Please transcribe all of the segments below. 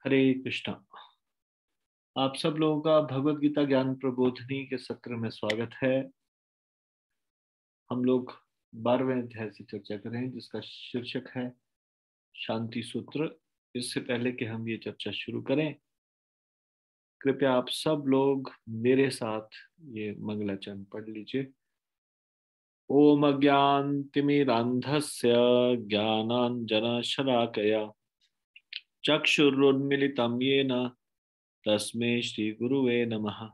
हरे कृष्णा। आप सब लोगों का भगवत गीता ज्ञान प्रबोधिनी के सत्र में स्वागत है। हम लोग 12वें अध्याय से चर्चा कर रहे हैं जिसका शीर्षक है शांति सूत्र। इससे पहले कि हम ये चर्चा शुरू करें, कृपया आप सब लोग मेरे साथ ये मंगलाचरण पढ़ लीजिए। ओम अज्ञानतिमिरान्धस्य ज्ञानाञ्जनशलाकया चक्षुरुन्मीलितं येन तस्मै श्रीगुरुवे नमः।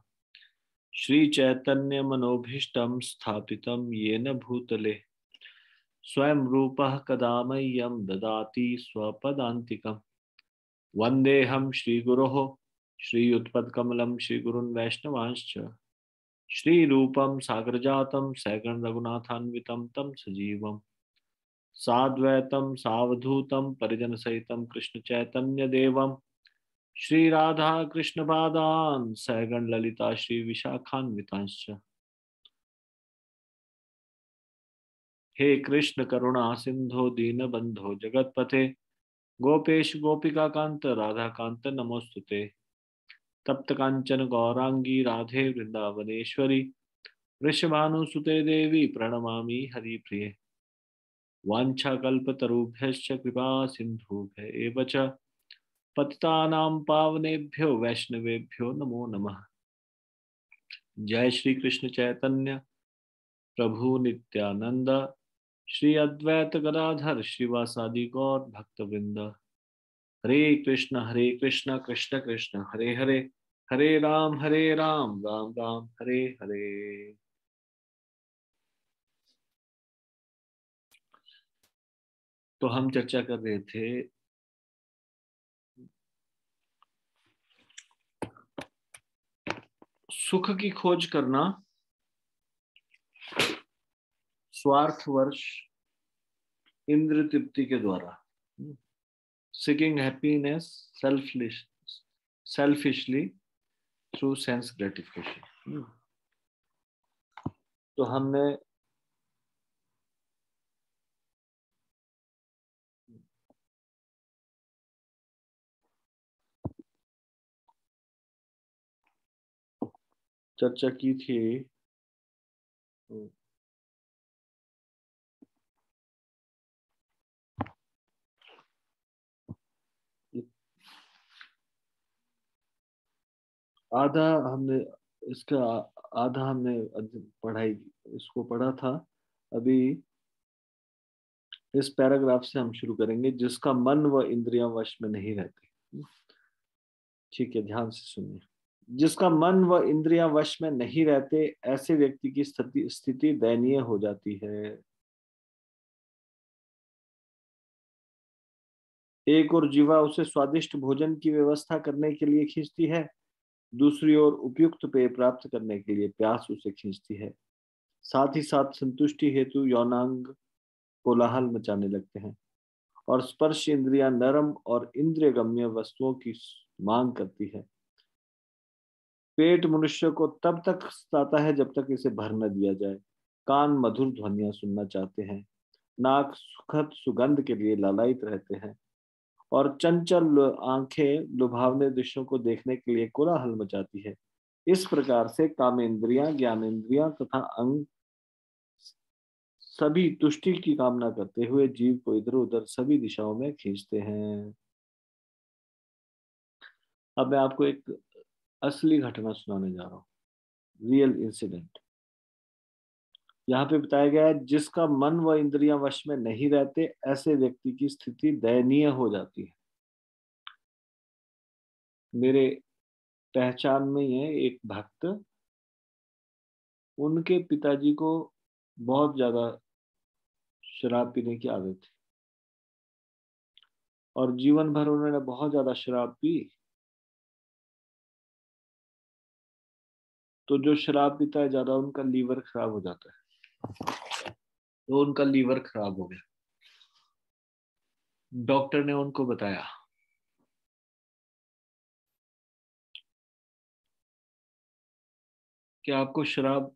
श्रीचैतन्यमनोभीष्टं स्थापितं येन भूतले स्वयं रूपः कदा मह्यं ददाति स्वपदान्तिकम्। वन्देऽहं श्रीगुरोः श्रीयुतपदकमलं श्रीगुरुन् वैष्णवांश्च श्रीरूपं सागरजातं सैगण रघुनाथान्वितं तं सजीवं साद्वैतं सावधूतं परिजनसहितं कृष्णचैतन्यदेवं श्री राधा कृष्ण पादान सैगण ललिता श्री विशाखान्वितांश्च। हे कृष्ण करुणा सिंधो दीनबंधो जगतपथे गोपेश गोपिका कांत राधा कांत नमोस्तुते। तप्त कांचन गौरांगी राधे वृंदावनेश्वरी वृषभानुसुते देवी प्रणमामि हरिप्रिये। वाञ्छाकल्पतरुभ्यश्च कृपा सिन्धुभ्य एव च पतितानां पावनेभ्यो वैष्णवेभ्यो नमो नमः। जय श्री कृष्ण चैतन्य प्रभु नित्यानंद श्री अद्वैत गदाधर श्रीवासादि गौर भक्तवृंद। हरे कृष्ण कृष्ण कृष्ण हरे हरे, हरे राम राम राम हरे हरे। तो हम चर्चा कर रहे थे सुख की खोज करना स्वार्थवश इंद्र तृप्ति के द्वारा, seeking happiness selfishly through sense gratification। तो हमने चर्चा की थी आधा हमने इसका आधा हमने पढ़ाई इसको पढ़ा था। अभी इस पैराग्राफ से हम शुरू करेंगे, जिसका मन व इंद्रियां वश में नहीं रहती। ठीक है, ध्यान से सुनिए। जिसका मन व इंद्रियां वश में नहीं रहते, ऐसे व्यक्ति की स्थिति दयनीय हो जाती है। एक और जीवा उसे स्वादिष्ट भोजन की व्यवस्था करने के लिए खींचती है, दूसरी ओर उपयुक्त पेय प्राप्त करने के लिए प्यास उसे खींचती है। साथ ही साथ संतुष्टि हेतु यौनांग कोलाहल मचाने लगते हैं और स्पर्श इंद्रियां नरम और इंद्रियगम्य वस्तुओं की मांग करती है। पेट मनुष्य को तब तक सताता है जब तक इसे भर न दिया जाए। कान मधुर ध्वनियां सुनना चाहते हैं, नाक सुखद सुगंध के लिए लालायित रहते हैं और चंचल आंखें लुभावने दृश्यों को देखने के लिए कोलाहल मचाती है। इस प्रकार से कामेंद्रियां, ज्ञानेंद्रियां तथा अंग सभी तुष्टि की कामना करते हुए जीव को इधर उधर सभी दिशाओं में खींचते हैं। अब मैं आपको एक असली घटना सुनाने जा रहा हूँ, रियल इंसिडेंट। यहाँ पे बताया गया है, जिसका मन व इंद्रियां वश में नहीं रहते, ऐसे व्यक्ति की स्थिति दयनीय हो जाती है। मेरे पहचान में ही है एक भक्त, उनके पिताजी को बहुत ज्यादा शराब पीने की आदत थी और जीवन भर उन्होंने बहुत ज्यादा शराब पी। तो जो शराब पीता है ज्यादा, उनका लीवर खराब हो जाता है। तो उनका लीवर खराब हो गया। डॉक्टर ने उनको बताया कि आपको शराब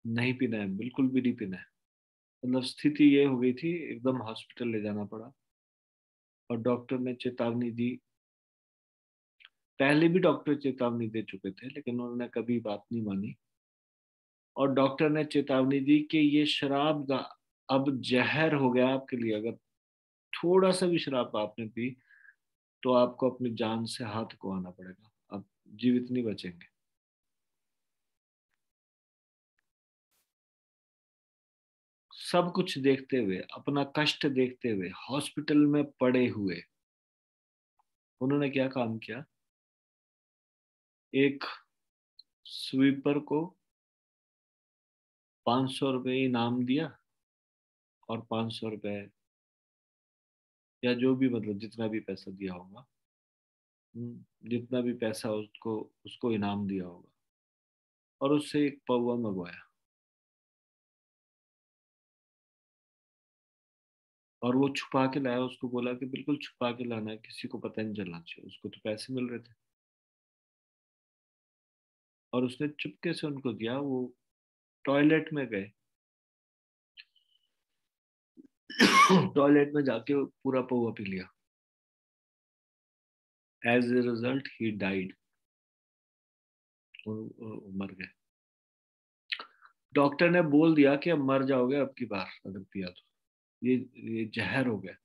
नहीं पीना है, बिल्कुल भी नहीं पीना है। मतलब स्थिति ये हो गई थी, एकदम हॉस्पिटल ले जाना पड़ा और डॉक्टर ने चेतावनी दी पहले भी डॉक्टर चेतावनी दे चुके थे, लेकिन उन्होंने कभी बात नहीं मानी। और डॉक्टर ने चेतावनी दी कि ये शराब अब जहर हो गया आपके लिए। अगर थोड़ा सा भी शराब आपने पी तो आपको अपनी जान से हाथ को आना पड़ेगा, आप जीवित नहीं बचेंगे। सब कुछ देखते हुए, अपना कष्ट देखते हुए, हॉस्पिटल में पड़े हुए, उन्होंने क्या काम किया? एक स्वीपर को 500 रुपये इनाम दिया, और 500 रुपये या जो भी, मतलब जितना भी पैसा दिया होगा, जितना भी पैसा उसको उसको इनाम दिया होगा, और उससे एक पौवा मंगवाया। और वो छुपा के लाया, उसको बोला कि बिल्कुल छुपा के लाना है, किसी को पता नहीं चलना चाहिए। उसको तो पैसे मिल रहे थे, और उसने चुपके से उनको दिया। वो टॉयलेट में गए, टॉयलेट में जाके वो पूरा पौवा पी लिया। As a result he died, मर गए। डॉक्टर ने बोल दिया कि अब मर जाओगे अब की बार अगर पिया तो, ये जहर हो गया।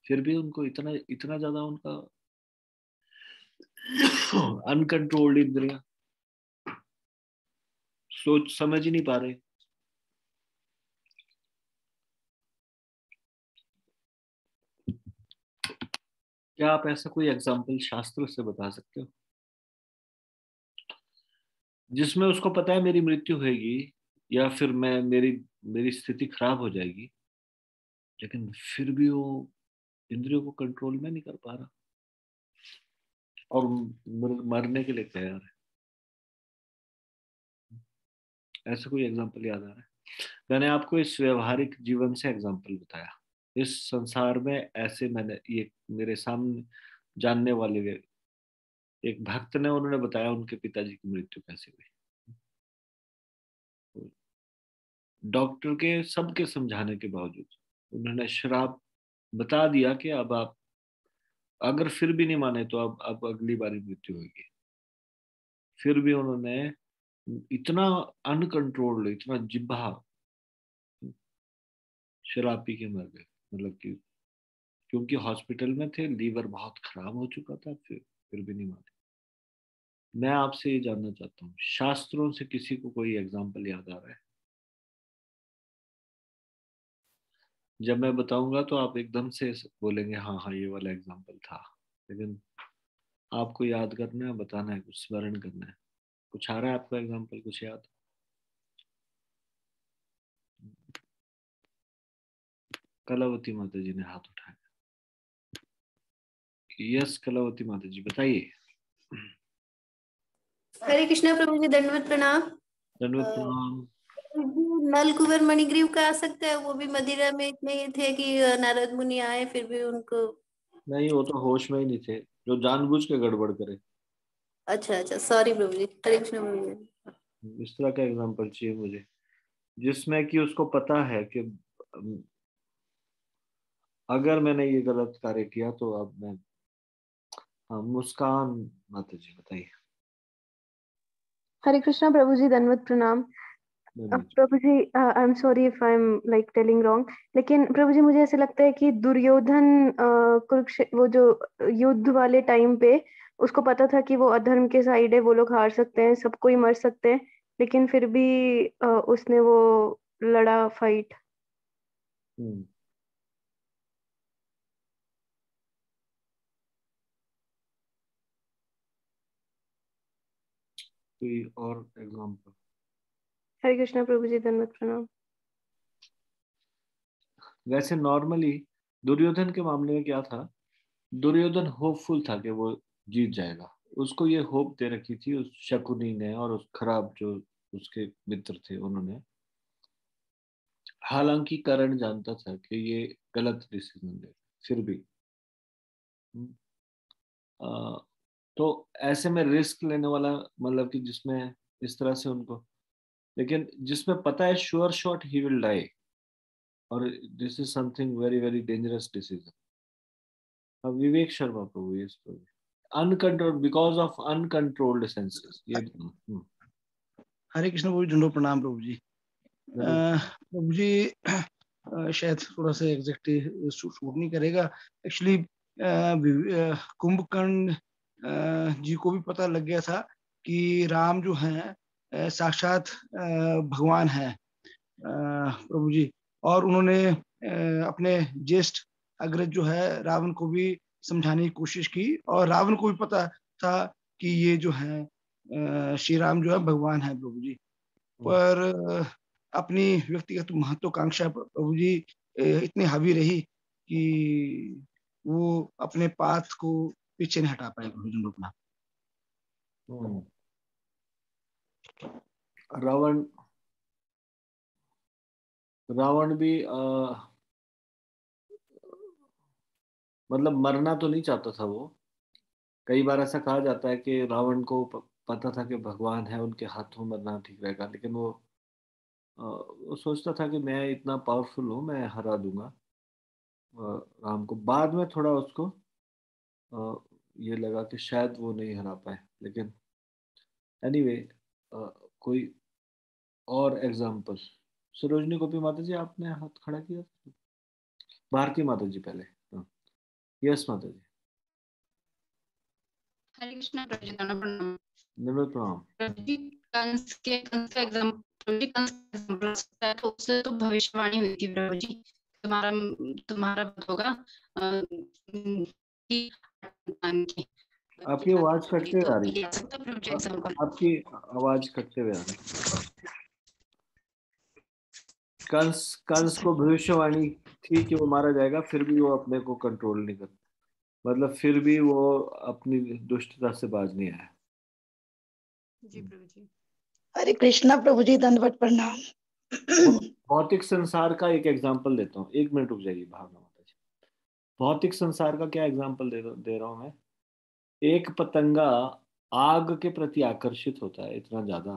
फिर भी उनको इतना इतना ज्यादा उनका अनकंट्रोल्ड इंद्रियां, सोच समझ ही नहीं पा रहे। क्या आप ऐसा कोई एग्जाम्पल शास्त्र से बता सकते हो जिसमें उसको पता है मेरी मृत्यु होगी, या फिर मैं मेरी मेरी स्थिति खराब हो जाएगी, लेकिन फिर भी वो इंद्रियों को कंट्रोल में नहीं कर पा रहा, और मरने के लिए तैयार है? ऐसा कोई एग्जाम्पल याद आ रहा है? मैंने आपको इस व्यवहारिक जीवन से एग्जाम्पल बताया। इस संसार में ऐसे, मैंने ये मेरे सामने जानने वाले एक भक्त ने, उन्होंने बताया उनके पिताजी की मृत्यु कैसे हुई। डॉक्टर के सबके समझाने के बावजूद उन्होंने शराब बता दिया कि अब आप अगर फिर भी नहीं माने तो अब अगली बारी मृत्यु होगी। फिर भी उन्होंने इतना अनकंट्रोल्ड, इतना जिब्हा, शराब पी के मर गए। मतलब कि क्योंकि हॉस्पिटल में थे, लीवर बहुत खराब हो चुका था, फिर भी नहीं माने। मैं आपसे ये जानना चाहता हूँ, शास्त्रों से किसी को कोई एग्जाम्पल याद आ रहा है? जब मैं बताऊंगा तो आप एकदम से बोलेंगे हाँ हाँ ये वाला एग्जाम्पल था, लेकिन आपको याद करना है, बताना है, कुछ स्मरण करना है। कुछ आ रहा है आपको एग्जाम्पल, कुछ याद? कलावती माता जी ने हाथ उठाया। यस, कलावती माता जी बताइए। हरे कृष्णा प्रभु जी, दंडवत प्रणाम। दंडवत प्रणाम। नल कुंवर मणिग्रीव का आ सकता है, वो भी मदिरा में इतने ये थे कि नारद मुनि आए फिर भी उनको। नहीं, वो तो होश में ही नहीं थे, जो जानबूझ के गड़बड़ करे। अच्छा अच्छा, सॉरी प्रभु जी, हरे कृष्णा प्रभु जी। इस तरह का एग्जाम्पल चाहिए मुझे, जिसमें कि उसको पता है कि अगर मैंने ये गलत कार्य किया तो अब मैं। हाँ, मुस्कान माता जी बताइए। हरे कृष्णा प्रभु जी, दंडवत प्रणाम। धन्यवाद। प्रभु जी, I am sorry if I am like telling wrong, लेकिन प्रभु जी मुझे ऐसे लगता है कि दुर्योधन कुरुक्षेत्र, वो जो युद्ध वाले टाइम पे उसको पता था कि वो अधर्म के साइड है, वो लोग हार सकते हैं, सबको ही मर सकते हैं, लेकिन फिर भी उसने वो लड़ा फाइट। हम्म। कोई और एग्जाम्पल? हरे कृष्णा प्रभु जी, दंडवत प्रणाम। वैसे नॉर्मली दुर्योधन के मामले में क्या था, दुर्योधन होपफुल था कि वो जीत जाएगा। उसको ये होप दे रखी थी उस शकुनी ने, और उस खराब जो उसके मित्र थे उन्होंने। हालांकि करण जानता था कि ये गलत डिसीजन ले, फिर भी हम्म, आ, तो ऐसे में रिस्क लेने वाला, मतलब कि जिसमें इस तरह से उनको, लेकिन जिसमें पता है sure shot he will die, और this is something very very dangerous decision. अब विवेक शर्मा को हुई इस पर। Uncontrolled, because of uncontrolled senses. ये हरे कृष्ण प्रभु जी, दंडोत प्रणाम प्रभु जी। प्रभु जी शायद थोड़ा सा एग्जैक्टली सूट नहीं करेगा एक्चुअली। कुंभकर्ण जी को भी पता लग गया था कि राम जो है साक्षात भगवान है प्रभु जी, और उन्होंने अपने ज्येष्ठ अग्रज जो है रावण को भी समझाने की कोशिश की, और रावण को भी पता था कि ये जो है श्री राम जो है भगवान है प्रभु जी। पर अपनी व्यक्तिगत महत्वाकांक्षा प्रभु जी इतनी हावी रही कि वो अपने पाथ को पीछे नहीं हटा पाए प्रभु जी अपना। रावण भी मतलब मरना तो नहीं चाहता था वो। कई बार ऐसा कहा जाता है कि रावण को पता था कि भगवान है, उनके हाथों मरना ठीक रहेगा, लेकिन वो सोचता था कि मैं इतना पावरफुल हूँ, मैं हरा दूंगा राम को। बाद में थोड़ा उसको ये लगा कि शायद वो नहीं हरा पाए, लेकिन एनीवे कोई और एग्जाम्पल। सरोजनी गोपी माता जी, आपने हाथ खड़ा किया। भारती माता जी पहले। यस माता जी। हरे कृष्ण प्रभु जी, प्रणाम। निवृत्त प्रणाम। प्रभु जी, कंस का एग्जाम्पल तो उससे तो भविष्यवाणी हुई थी प्रभु जी, तुम्हारा होगा आपकी आवाज कटते हुए आ रही है। आपकी आवाज कटते हुए आ रही है। कंस को भविष्यवाणी थी कि वो मारा जाएगा, फिर भी वो अपने को कंट्रोल नहीं करता, मतलब फिर भी वो अपनी दुष्टता से बाज नहीं आया। जी प्रभु जी। हरे कृष्णा प्रभु जी, दंडवत प्रणाम। भौतिक संसार का एक एग्जांपल देता हूँ, 1 मिनट रुक जाइए भावना माता जी। भौतिक संसार का क्या एग्जांपल दे रहा हूँ मैं। एक पतंगा आग के प्रति आकर्षित होता है इतना ज्यादा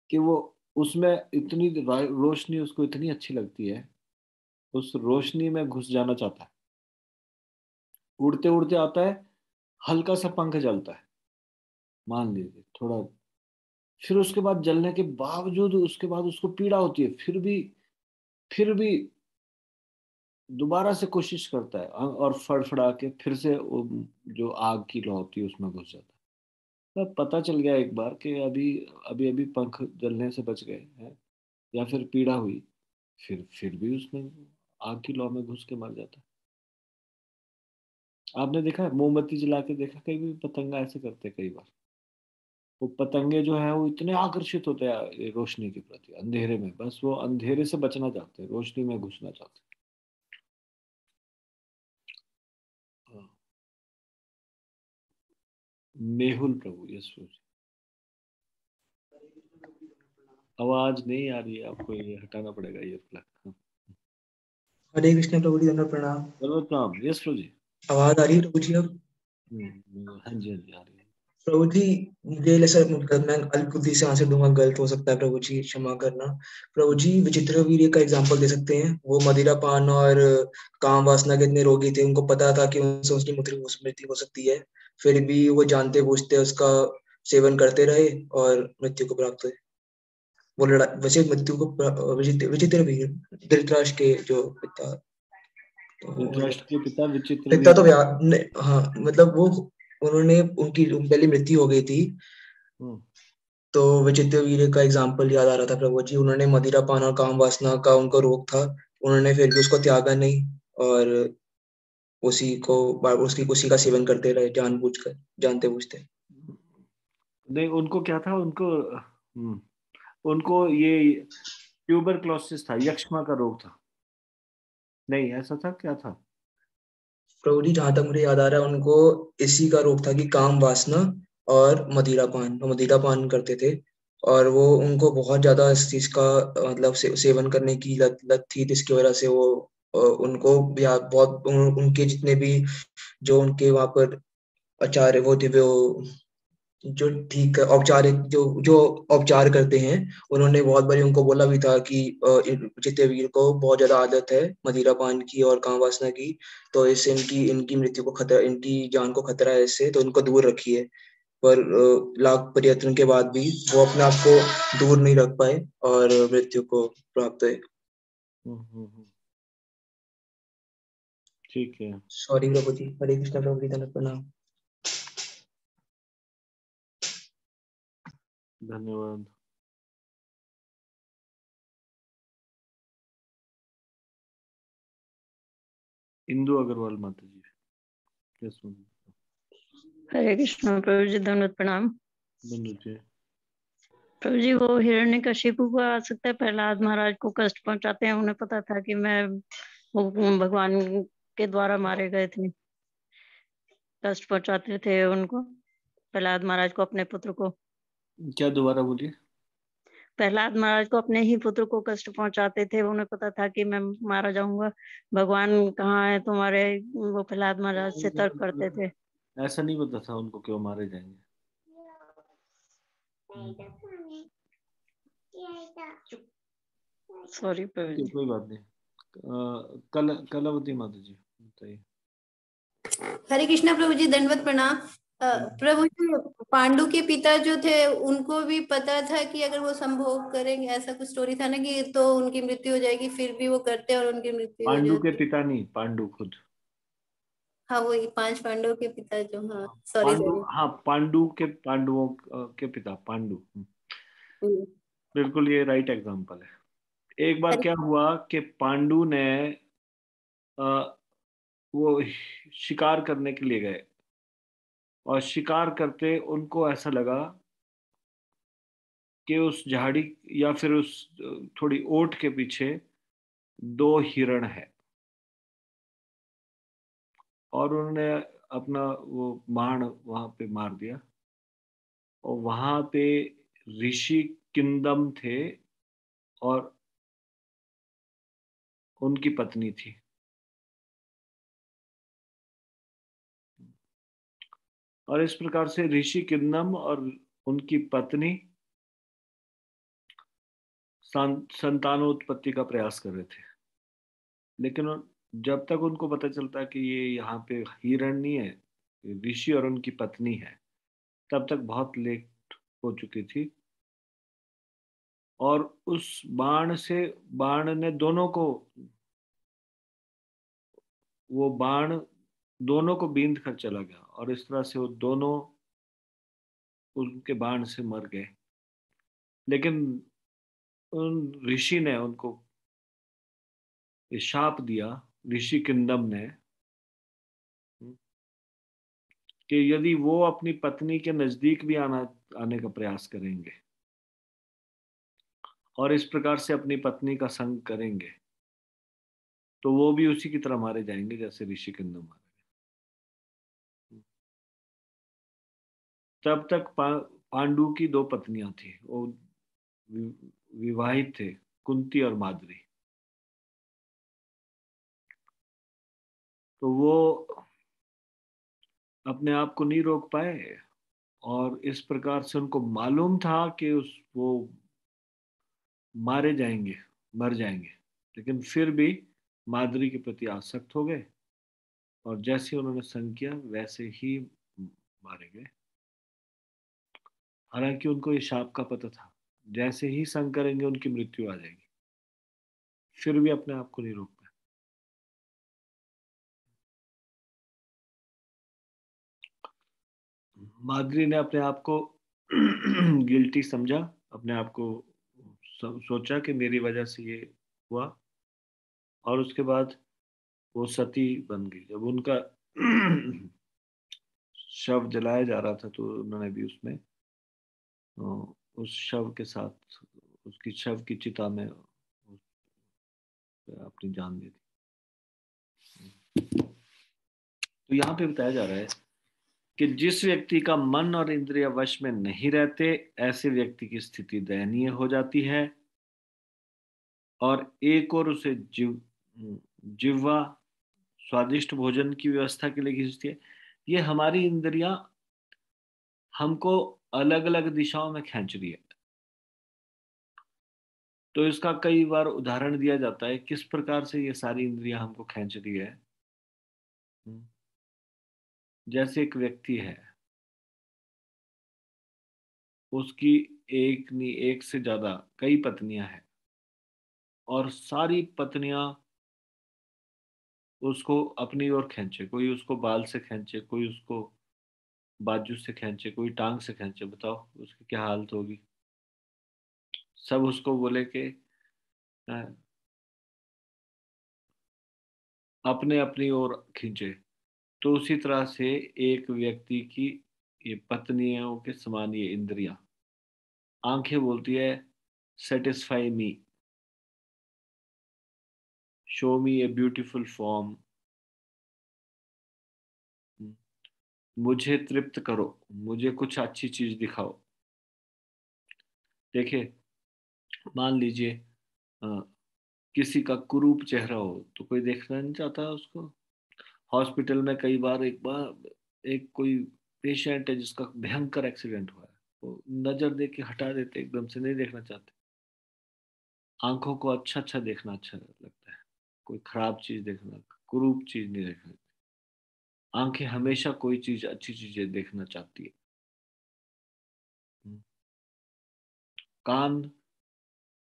कि वो उसमें इतनी रोशनी उसको इतनी अच्छी लगती है, उस रोशनी में घुस जाना चाहता है। उड़ते उड़ते आता है, हल्का सा पंख जलता है मान लीजिए थोड़ा, फिर उसके बाद जलने के बावजूद उसके बाद उसको पीड़ा होती है, फिर भी दोबारा से कोशिश करता है और फड़फड़ा के फिर से जो आग की लौ होती है उसमें घुस जाता है। तब पता चल गया एक बार कि अभी पंख जलने से बच गए हैं या फिर पीड़ा हुई, फिर भी उसमें आग की लौ में घुस के मर जाता है। आपने देखा है, मोमबत्ती जला के देखा कई भी पतंगा ऐसे करते हैं कई बार। वो पतंगे जो है वो इतने आकर्षित होते हैं रोशनी के प्रति अंधेरे में, बस वो अंधेरे से बचना चाहते हैं, रोशनी में घुसना चाहते हैं। मेहुल प्रभु, यस प्रभु। आवाज नहीं आ रही है, आपको ये हटाना पड़ेगा ये प्लग। हरे कृष्ण प्रभु जी, दंडवत प्रणाम। प्रणाम। यस प्रभु जी। आवाज आ रही है प्रभु जी अब? हाँ जी, हाँ जी, आ रही है प्रभु जी। मुझे मैं अल्पबुद्धि से आंसर दूंगा, गलत हो सकता है प्रभु जी, क्षमा करना। प्रभु जी, विचित्र वीर्य का एग्जांपल दे सकते हैं। वो मदिरा पान और काम वासना के इतने रोगी थे, उनको पता था कि उनसे उसकी मृत्यु हो सकती है, फिर भी वो जानते बूझते उसका सेवन करते रहे और मृत्यु को प्राप्त हुए। वो लड़ाई वैसे मृत्यु को विचित्र वीर धृतराष्ट्र के जो पिता, धृतराष्ट्र के पिता विचित्र पिता तो हाँ, मतलब वो उन्होंने उनकी पहले मृत्यु हो गई थी, तो विचित्र वीर का एग्जाम्पल याद आ रहा था प्रभु जी। उन्होंने मदिरा पान और काम वासना का उनको रोग था, उन्होंने फिर भी उसको त्यागा नहीं और उसी का सेवन करते रहे जानबूझकर, जानते बूझते। नहीं, उनको क्या था, उनको ये ट्यूबरक्लोसिस था, यक्ष्मा का रोग था। नहीं, ऐसा था, क्या था प्रभु जी? जहां तक मुझे याद आ रहा है, उनको इसी का रोग था कि काम वासना और मदिरा पान करते थे, और वो उनको बहुत ज्यादा इस चीज का मतलब सेवन करने की लत थी, जिसकी वजह से वो उनको बहुत उनके जितने भी जो उनके वहां पर आचार्य वो थे, वो जो ठीक औपचारिक जो औपचार करते हैं, उन्होंने बहुत बारी उनको बोला भी था कि चित्तवीर को बहुत ज्यादा आदत है मदिरा पान की और काम वासना की, तो इससे इनकी मृत्यु को खतरा, इनकी जान को खतरा है इससे, तो उनको दूर रखिए। पर लाख प्रयत्न के बाद भी वो अपने आप को दूर नहीं रख पाए और मृत्यु को प्राप्त हुए। ठीक है, सॉरी प्रभु जी। हरे कृष्ण प्रभु जी, धन्यवाद प्रणाम। धन्यवाद। इंदु अग्रवाल माता जी, क्या सुन? हरे कृष्ण प्रभु जी, धन्यवाद प्रणाम। बिंदु जी, प्रभु जी, वो हिरण्यकशिपु को आ सकता है प्रहलाद महाराज को कष्ट पहुंचाते हैं, उन्हें पता था कि मैं वो भगवान के द्वारा मारे गए थे, कष्ट पहुंचाते थे उनको, प्रहलाद महाराज को, अपने पुत्र को। क्या दोबारा बोलिए? प्रहलाद महाराज को अपने ही पुत्र को कष्ट पहुंचाते थे, उन्हें पता था कि मैं मारा जाऊंगा, भगवान कहाँ है तुम्हारे, वो प्रहलाद महाराज से तर्क करते थे। ऐसा नहीं पता था उनको क्यों मारे जाएंगे। सॉरी प्रभु जी। कोई बात नहीं। कलावती माता जी बताइए। हरे कृष्णा प्रभु जी, दंडवत प्रणाम। प्रभु जी, पांडु के पिता जो थे उनको भी पता था कि अगर वो संभोग करेंगे, ऐसा कुछ स्टोरी था ना, कि तो उनकी मृत्यु हो जाएगी, फिर भी वो करते और उनकी मृत्यु हो पांडु के जाती। पिता नहीं, पांडु खुद। हाँ, वही 5 पांडवों के पिता जो, हाँ सॉरी पांडु, सॉरी। हाँ पांडु के, पांडवों के पिता पांडु। बिल्कुल, ये राइट एग्जांपल है। एक बार क्या हुआ कि पांडु ने वो शिकार करने के लिए गए, और शिकार करते उनको ऐसा लगा कि उस झाड़ी या फिर उस थोड़ी ओट के पीछे 2 हिरण है, और उन्होंने अपना वो बाण वहां पे मार दिया, और वहां पे ऋषि किंदम थे और उनकी पत्नी थी। और इस प्रकार से ऋषि किंदम और उनकी पत्नी संतानोत्पत्ति का प्रयास कर रहे थे, लेकिन जब तक उनको पता चलता कि ये यहाँ पे हिरण नहीं है, ऋषि और उनकी पत्नी है, तब तक बहुत लेट हो चुकी थी। और उस बाण ने दोनों को, वो बाण दोनों को बींध कर चला गया, और इस तरह से वो दोनों उनके बाण से मर गए। लेकिन उन ऋषि ने उनको शाप दिया, ऋषि किंदम ने, कि यदि वो अपनी पत्नी के नजदीक भी आने का प्रयास करेंगे और इस प्रकार से अपनी पत्नी का संग करेंगे, तो वो भी उसी की तरह मारे जाएंगे जैसे ऋषि किंदम मारे गए। तब तक पांडु की 2 पत्नियां थी, वो विवाहित थे, कुंती और माद्री। तो वो अपने आप को नहीं रोक पाए, और इस प्रकार से उनको मालूम था कि वो मारे जाएंगे, मर जाएंगे, लेकिन फिर भी माद्री के प्रति आसक्त हो गए, और जैसे उन्होंने संग किया वैसे ही मारे गए। हालांकि उनको ये शाप का पता था, जैसे ही संग करेंगे उनकी मृत्यु आ जाएगी, फिर भी अपने आप को नहीं रोक पाए। माद्री ने अपने आप को गिल्टी समझा, अपने आप को सोचा कि मेरी वजह से ये हुआ, और उसके बाद वो सती बन गई। जब उनका शव जलाया जा रहा था, तो उन्होंने भी उसमें उस शव के साथ, उसकी शव की चिता में अपनी जान दे दी। तो यहाँ पे बताया जा रहा है कि जिस व्यक्ति का मन और इंद्रिय वश में नहीं रहते, ऐसे व्यक्ति की स्थिति दयनीय हो जाती है, और एक और उसे जिह्वा स्वादिष्ट भोजन की व्यवस्था के लिए खींचती है। ये हमारी इंद्रियां हमको अलग अलग दिशाओं में खींच रही है। तो इसका कई बार उदाहरण दिया जाता है किस प्रकार से ये सारी इंद्रियां हमको खींच रही है। जैसे एक व्यक्ति है, उसकी एक नहीं एक से ज्यादा कई पत्नियां हैं, और सारी पत्नियां उसको अपनी ओर खींचे, कोई उसको बाल से खींचे, कोई उसको बाजू से खींचे, कोई टांग से खींचे, बताओ उसकी क्या हालत होगी। सब उसको बोले कि अ, अपने अपनी ओर खींचे। तो उसी तरह से एक व्यक्ति की ये पत्नियों के समान ये इंद्रियां, आंखें बोलती है satisfy me, show me a beautiful form, मुझे तृप्त करो, मुझे कुछ अच्छी चीज दिखाओ। देखिए, मान लीजिए किसी का कुरूप चेहरा हो तो कोई देखना नहीं चाहता उसको। हॉस्पिटल में कई बार एक कोई पेशेंट है जिसका भयंकर एक्सीडेंट हुआ है, वो नजर दे के हटा देते, एकदम से नहीं देखना चाहते। आंखों को अच्छा अच्छा देखना अच्छा लगता है, कोई खराब चीज देखना, कुरूप चीज नहीं देखना। आंखें हमेशा कोई चीज अच्छी चीजें देखना चाहती है। कान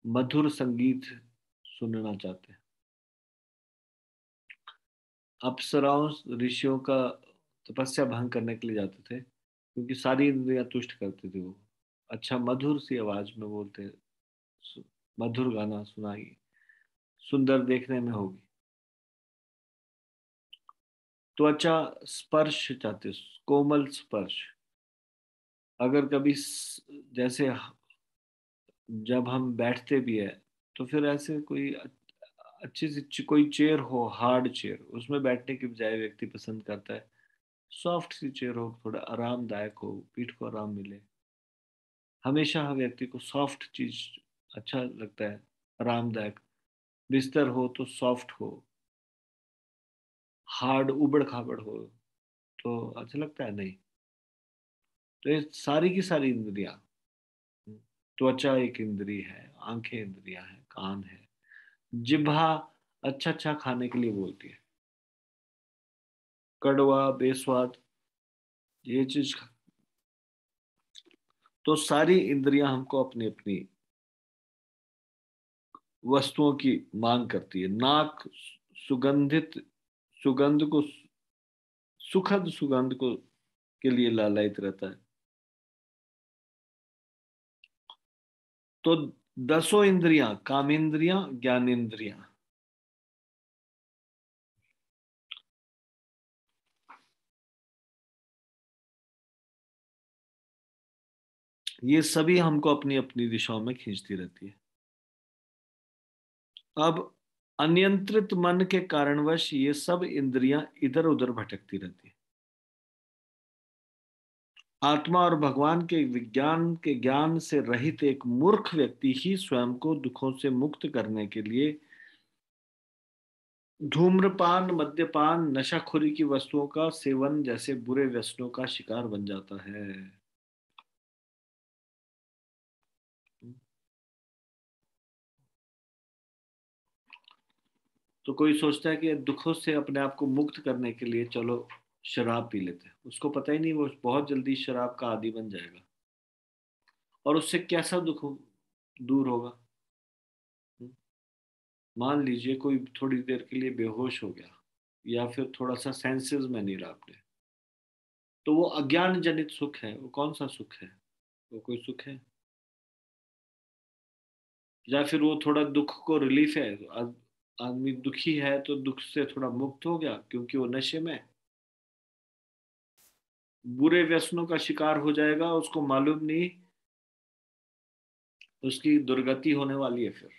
मधुर संगीत सुनना चाहते हैं। अप्सराओं ऋषियों का तपस्या भंग करने के लिए जाते थे, क्योंकि सारी इंद्रियां तुष्ट करते थे वो। अच्छा मधुर सी आवाज में बोलते, मधुर गाना सुनाई, सुंदर देखने में होगी। त्वचा स्पर्श चाहते, कोमल स्पर्श। अगर कभी जैसे जब हम बैठते भी है तो फिर ऐसे कोई अच्छी सी कोई चेयर हो, हार्ड चेयर, उसमें बैठने की बजाय व्यक्ति पसंद करता है सॉफ्ट सी चेयर हो, थोड़ा आरामदायक हो, पीठ को आराम मिले। हमेशा हर व्यक्ति को सॉफ्ट चीज अच्छा लगता है, आरामदायक। बिस्तर हो तो सॉफ्ट हो, हार्ड उबड़ खाबड़ हो तो अच्छा लगता है नहीं। तो ये सारी की सारी इंद्रियां, त्वचा एक इंद्री है, आंखें इंद्रियां है, कान है, जिह्वा अच्छा अच्छा खाने के लिए बोलती है, कड़वा बेस्वाद ये चीज। तो सारी इंद्रियां हमको अपनी अपनी वस्तुओं की मांग करती है। नाक सुगंधित सुगंध को, सुखद सुगंध को के लिए लालायित रहता है। तो दसों इंद्रियां, कामेंद्रियां, ज्ञानेंद्रियां, ये सभी हमको अपनी अपनी दिशाओं में खींचती रहती है। अब अनियंत्रित मन के कारणवश ये सब इंद्रियां इधर उधर भटकती रहती है। आत्मा और भगवान के विज्ञान के ज्ञान से रहित एक मूर्ख व्यक्ति ही स्वयं को दुखों से मुक्त करने के लिए धूम्रपान, मद्यपान, नशाखोरी की वस्तुओं का सेवन जैसे बुरे व्यसनों का शिकार बन जाता है। तो कोई सोचता है कि दुखों से अपने आप को मुक्त करने के लिए चलो शराब पी लेते हैं, उसको पता ही नहीं वो बहुत जल्दी शराब का आदी बन जाएगा, और उससे कैसा दुख दूर होगा। मान लीजिए कोई थोड़ी देर के लिए बेहोश हो गया, या फिर थोड़ा सा सेंसेस में नहीं रहा अपने, तो वो अज्ञान जनित सुख है। वो कौन सा सुख है? वो कोई सुख है? या फिर वो थोड़ा दुख को रिलीफ है, आदमी दुखी है तो दुख से थोड़ा मुक्त हो गया क्योंकि वो नशे में, बुरे व्यसनों का शिकार हो जाएगा, उसको मालूम नहीं उसकी दुर्गति होने वाली है फिर।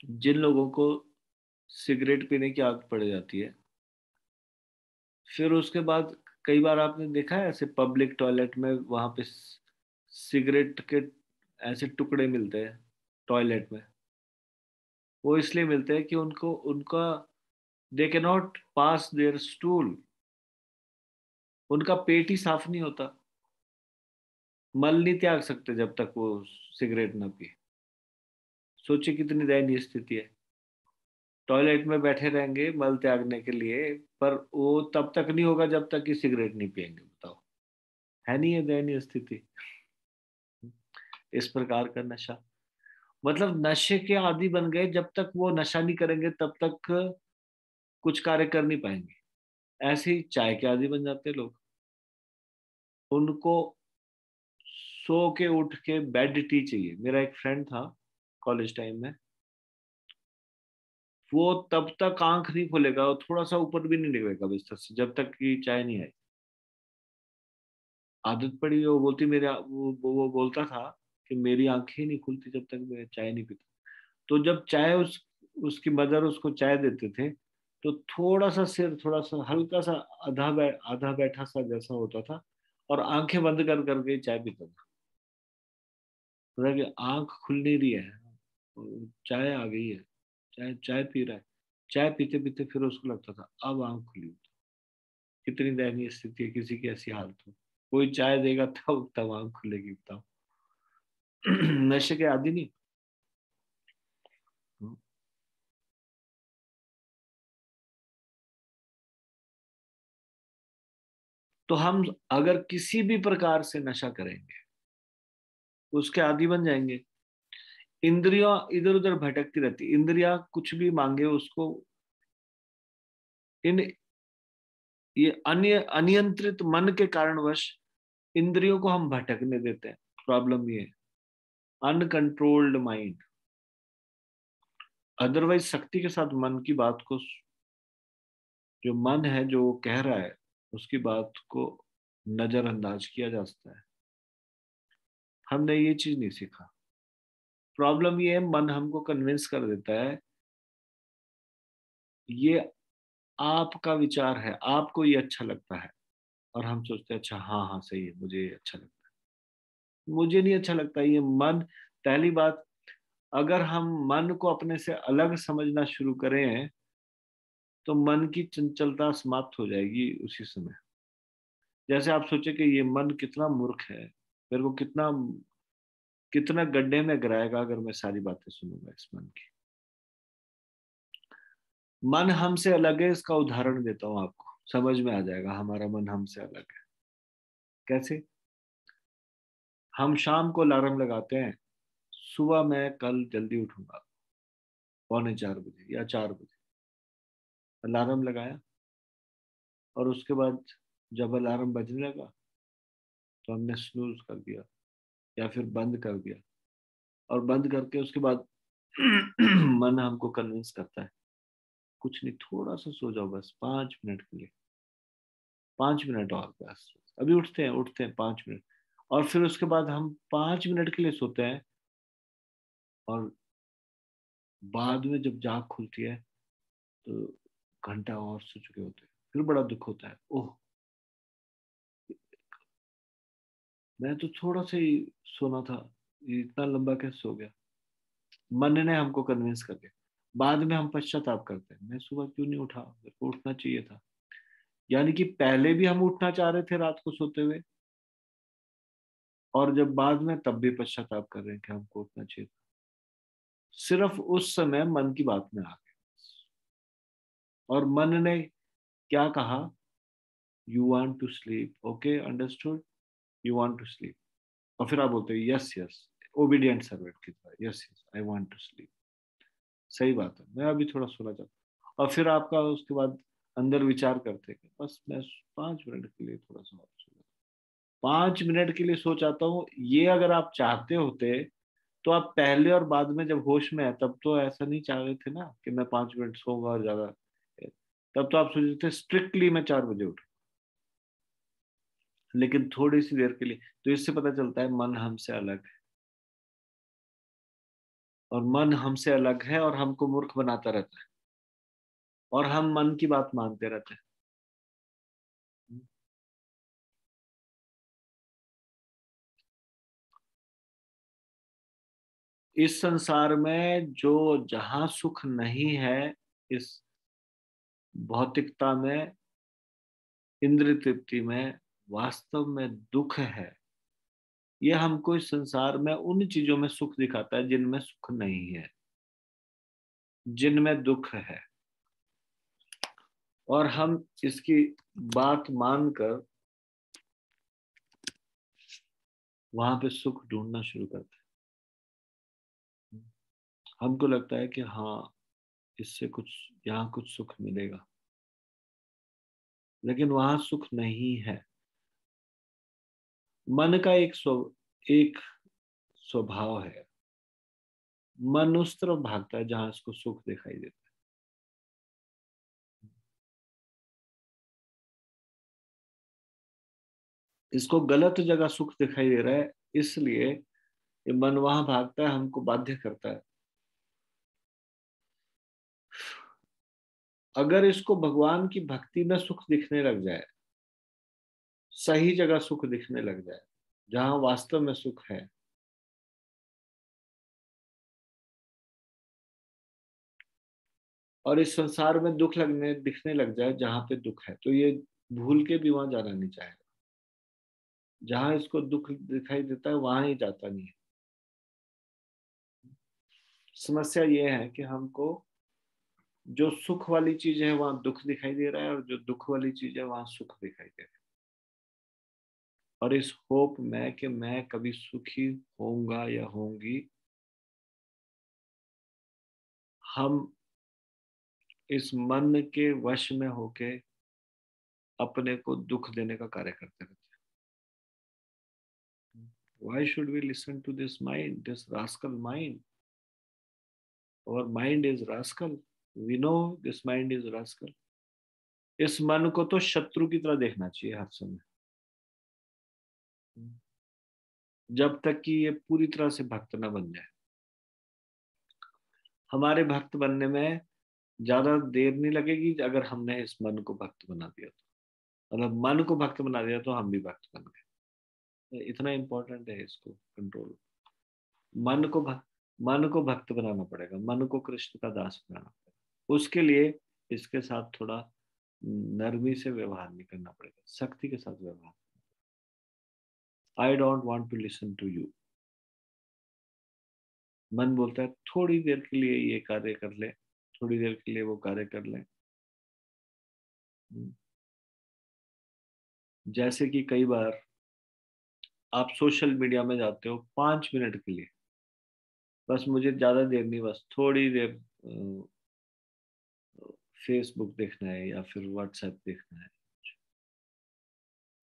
जिन लोगों को सिगरेट पीने की आदत पड़ जाती है, फिर उसके बाद कई बार आपने देखा है ऐसे पब्लिक टॉयलेट में, वहां पे सिगरेट के ऐसे टुकड़े मिलते हैं टॉयलेट में। वो इसलिए मिलते हैं कि उनको उनका they can not pass their stool, उनका पेट ही साफ नहीं होता, मल नहीं त्याग सकते जब तक वो सिगरेट ना पिए। सोचिए कितनी दयनीय स्थिति है। टॉयलेट में बैठे रहेंगे मल त्यागने के लिए, पर वो तब तक नहीं होगा जब तक कि सिगरेट नहीं पिएंगे। बताओ, है नहीं ये दयनीय स्थिति? इस प्रकार का नशा, मतलब नशे के आदी बन गए। जब तक वो नशा नहीं करेंगे तब तक कुछ कार्य कर नहीं पाएंगे। ऐसे ही चाय के आदी बन जाते हैं लोग। उनको सो के उठ के बेड टी चाहिए। मेरा एक फ्रेंड था कॉलेज टाइम में, वो तब तक आंख नहीं खोलेगा, वो थोड़ा सा ऊपर भी नहीं निकलेगा बिस्तर से जब तक कि चाय नहीं आई। आदत पड़ी। वो बोलती मेरे वो बोलता था कि मेरी आंखें ही नहीं खुलती जब तक मैं चाय नहीं पीता। तो जब चाय उसकी मदर उसको चाय देते थे तो थोड़ा सा सिर, थोड़ा सा हल्का सा आधा बैठा सा जैसा होता था, और आंखें बंद कर करके चाय पीता था। बोला कि आंख खुल नहीं रही है, चाय आ गई है, चाय चाय पी रहा है। चाय पीते पीते फिर उसको लगता था अब आंख खुली। कितनी दयनीय स्थिति है किसी की ऐसी हालत हो। कोई चाय देगा तब तब आंख खुलेगी। बताओ। नशे के आदि नहीं। तो हम अगर किसी भी प्रकार से नशा करेंगे उसके आदी बन जाएंगे। इंद्रियां इधर उधर भटकती रहती, इंद्रियां कुछ भी मांगे उसको, इन ये अन्य अनियंत्रित मन के कारणवश इंद्रियों को हम भटकने देते हैं। प्रॉब्लम ये है, अनकंट्रोल्ड माइंड। अदरवाइज शक्ति के साथ मन की बात को, जो मन है जो वो कह रहा है उसकी बात को नजरअंदाज किया जा सकता है। हमने ये चीज नहीं सीखा। प्रॉब्लम ये है, मन हमको कन्विंस कर देता है ये आपका विचार है, आपको ये अच्छा लगता है, और हम सोचते हैं अच्छा हाँ हाँ सही है, मुझे ये अच्छा लगता है। मुझे नहीं अच्छा लगता ये मन। पहली बात, अगर हम मन को अपने से अलग समझना शुरू करें तो मन की चंचलता समाप्त हो जाएगी उसी समय। जैसे आप सोचे कि ये मन कितना मूर्ख है, मेरे को कितना कितना गड्ढे में गिराएगा अगर मैं सारी बातें सुनूंगा इस मन की। मन हमसे अलग है, इसका उदाहरण देता हूं आपको, समझ में आ जाएगा हमारा मन हमसे अलग है कैसे। हम शाम को अलार्म लगाते हैं, सुबह मैं कल जल्दी उठूंगा 3:45 बजे या 4 बजे, अलार्म लगाया, और उसके बाद जब अलार्म बजने लगा तो हमने स्नूज कर दिया या फिर बंद कर दिया। और बंद करके उसके बाद मन हमको कन्विंस करता है कुछ नहीं, थोड़ा सा सो जाओ बस 5 मिनट के लिए, 5 मिनट और बस, अभी उठते हैं 5 मिनट। और फिर उसके बाद हम 5 मिनट के लिए सोते हैं, और बाद में जब जाग खुलती है तो घंटा और सो चुके होते हैं। फिर बड़ा दुख होता है, ओह मैं तो थोड़ा सा ही सोना था, ये इतना लंबा कैसे सो गया। मन ने हमको कन्विंस कर दिया। बाद में हम पश्चाताप करते हैं, मैं सुबह क्यों नहीं उठा, मेरे को उठना चाहिए था। यानी कि पहले भी हम उठना चाह रहे थे रात को सोते हुए, और जब बाद में तब भी पश्चाताप कर रहे हैं कि हमको उठना चाहिए था। सिर्फ उस समय मन की बात में आ गए, और मन ने क्या कहा, you want to sleep, okay understood, you want to sleep. और फिर आप बोलते हो यस यस, ओबीडियंट सर्वेंट की तरह, yes yes I want to sleep, सही बात है मैं अभी थोड़ा सोना चाहता हूँ। और फिर आपका उसके बाद अंदर विचार करते हैं कि बस मैं 5 मिनट के लिए थोड़ा सा और सो जाता हूँ, 5 मिनट के लिए सो जाता हूँ। ये अगर आप चाहते होते तो आप पहले और बाद में जब होश में है तब तो ऐसा नहीं चाह रहे थे ना कि मैं 5 मिनट सोऊंगा और ज्यादा। तब तो आप सोच रहे थे स्ट्रिक्टली मैं 4 बजे उठूं, लेकिन थोड़ी सी देर के लिए। तो इससे पता चलता है मन हमसे अलग है, और मन हमसे अलग है और हमको मूर्ख बनाता रहता है, और हम मन की बात मानते रहते हैं। इस संसार में जो जहां सुख नहीं है, इस भौतिकता में, इंद्रिय तृप्ति में, वास्तव में दुख है। ये हमको इस संसार में उन चीजों में सुख दिखाता है जिनमें सुख नहीं है, जिनमें दुख है। और हम इसकी बात मानकर वहां पे सुख ढूंढना शुरू करते हैं। हमको लगता है कि हाँ, इससे कुछ, यहाँ कुछ सुख मिलेगा, लेकिन वहां सुख नहीं है। मन का एक स्वभाव है, मन उस तरफ भागता है जहां इसको सुख दिखाई देता है। इसको गलत जगह सुख दिखाई दे रहा है, इसलिए ये मन वहां भागता है, हमको बाध्य करता है। अगर इसको भगवान की भक्ति में सुख दिखने लग जाए, सही जगह सुख दिखने लग जाए, जहां वास्तव में सुख है, और इस संसार में दुख दिखने लग जाए जहां पे दुख है, तो ये भूल के भी वहां जाना नहीं चाहेगा। जहां इसको दुख दिखाई देता है वहां ही जाता नहीं है। समस्या ये है कि हमको जो सुख वाली चीज है वहां दुख दिखाई दे रहा है, और जो दुख वाली चीज है वहां सुख दिखाई दे रहा है। और इस होप में कि मैं कभी सुखी होऊंगा या होंगी, हम इस मन के वश में होके अपने को दुख देने का कार्य करते रहते हैं। Why should we listen to this mind, this rascal mind? Our mind is rascal. We know this mind is rascal. इस मन को तो शत्रु की तरह देखना चाहिए हर समय, जब तक कि ये पूरी तरह से भक्त न बन जाए। हमारे भक्त बनने में ज्यादा देर नहीं लगेगी अगर हमने इस मन को भक्त बना दिया तो। मतलब मन को भक्त बना दिया तो हम भी भक्त बन गए। इतना इंपॉर्टेंट है इसको कंट्रोल। मन को भक्त बनाना पड़ेगा, मन को कृष्ण का दास बनाना पड़ेगा। उसके लिए इसके साथ थोड़ा नरमी से व्यवहार नहीं करना पड़ेगा, सख्ती के साथ व्यवहार। I don't want to listen to you. मन बोलता है थोड़ी देर के लिए ये कार्य कर ले, थोड़ी देर के लिए वो कार्य कर ले। जैसे कि कई बार आप सोशल मीडिया में जाते हो 5 मिनट के लिए, बस मुझे ज्यादा देर नहीं, बस थोड़ी देर फेसबुक देखना है या फिर व्हाट्सएप देखना है।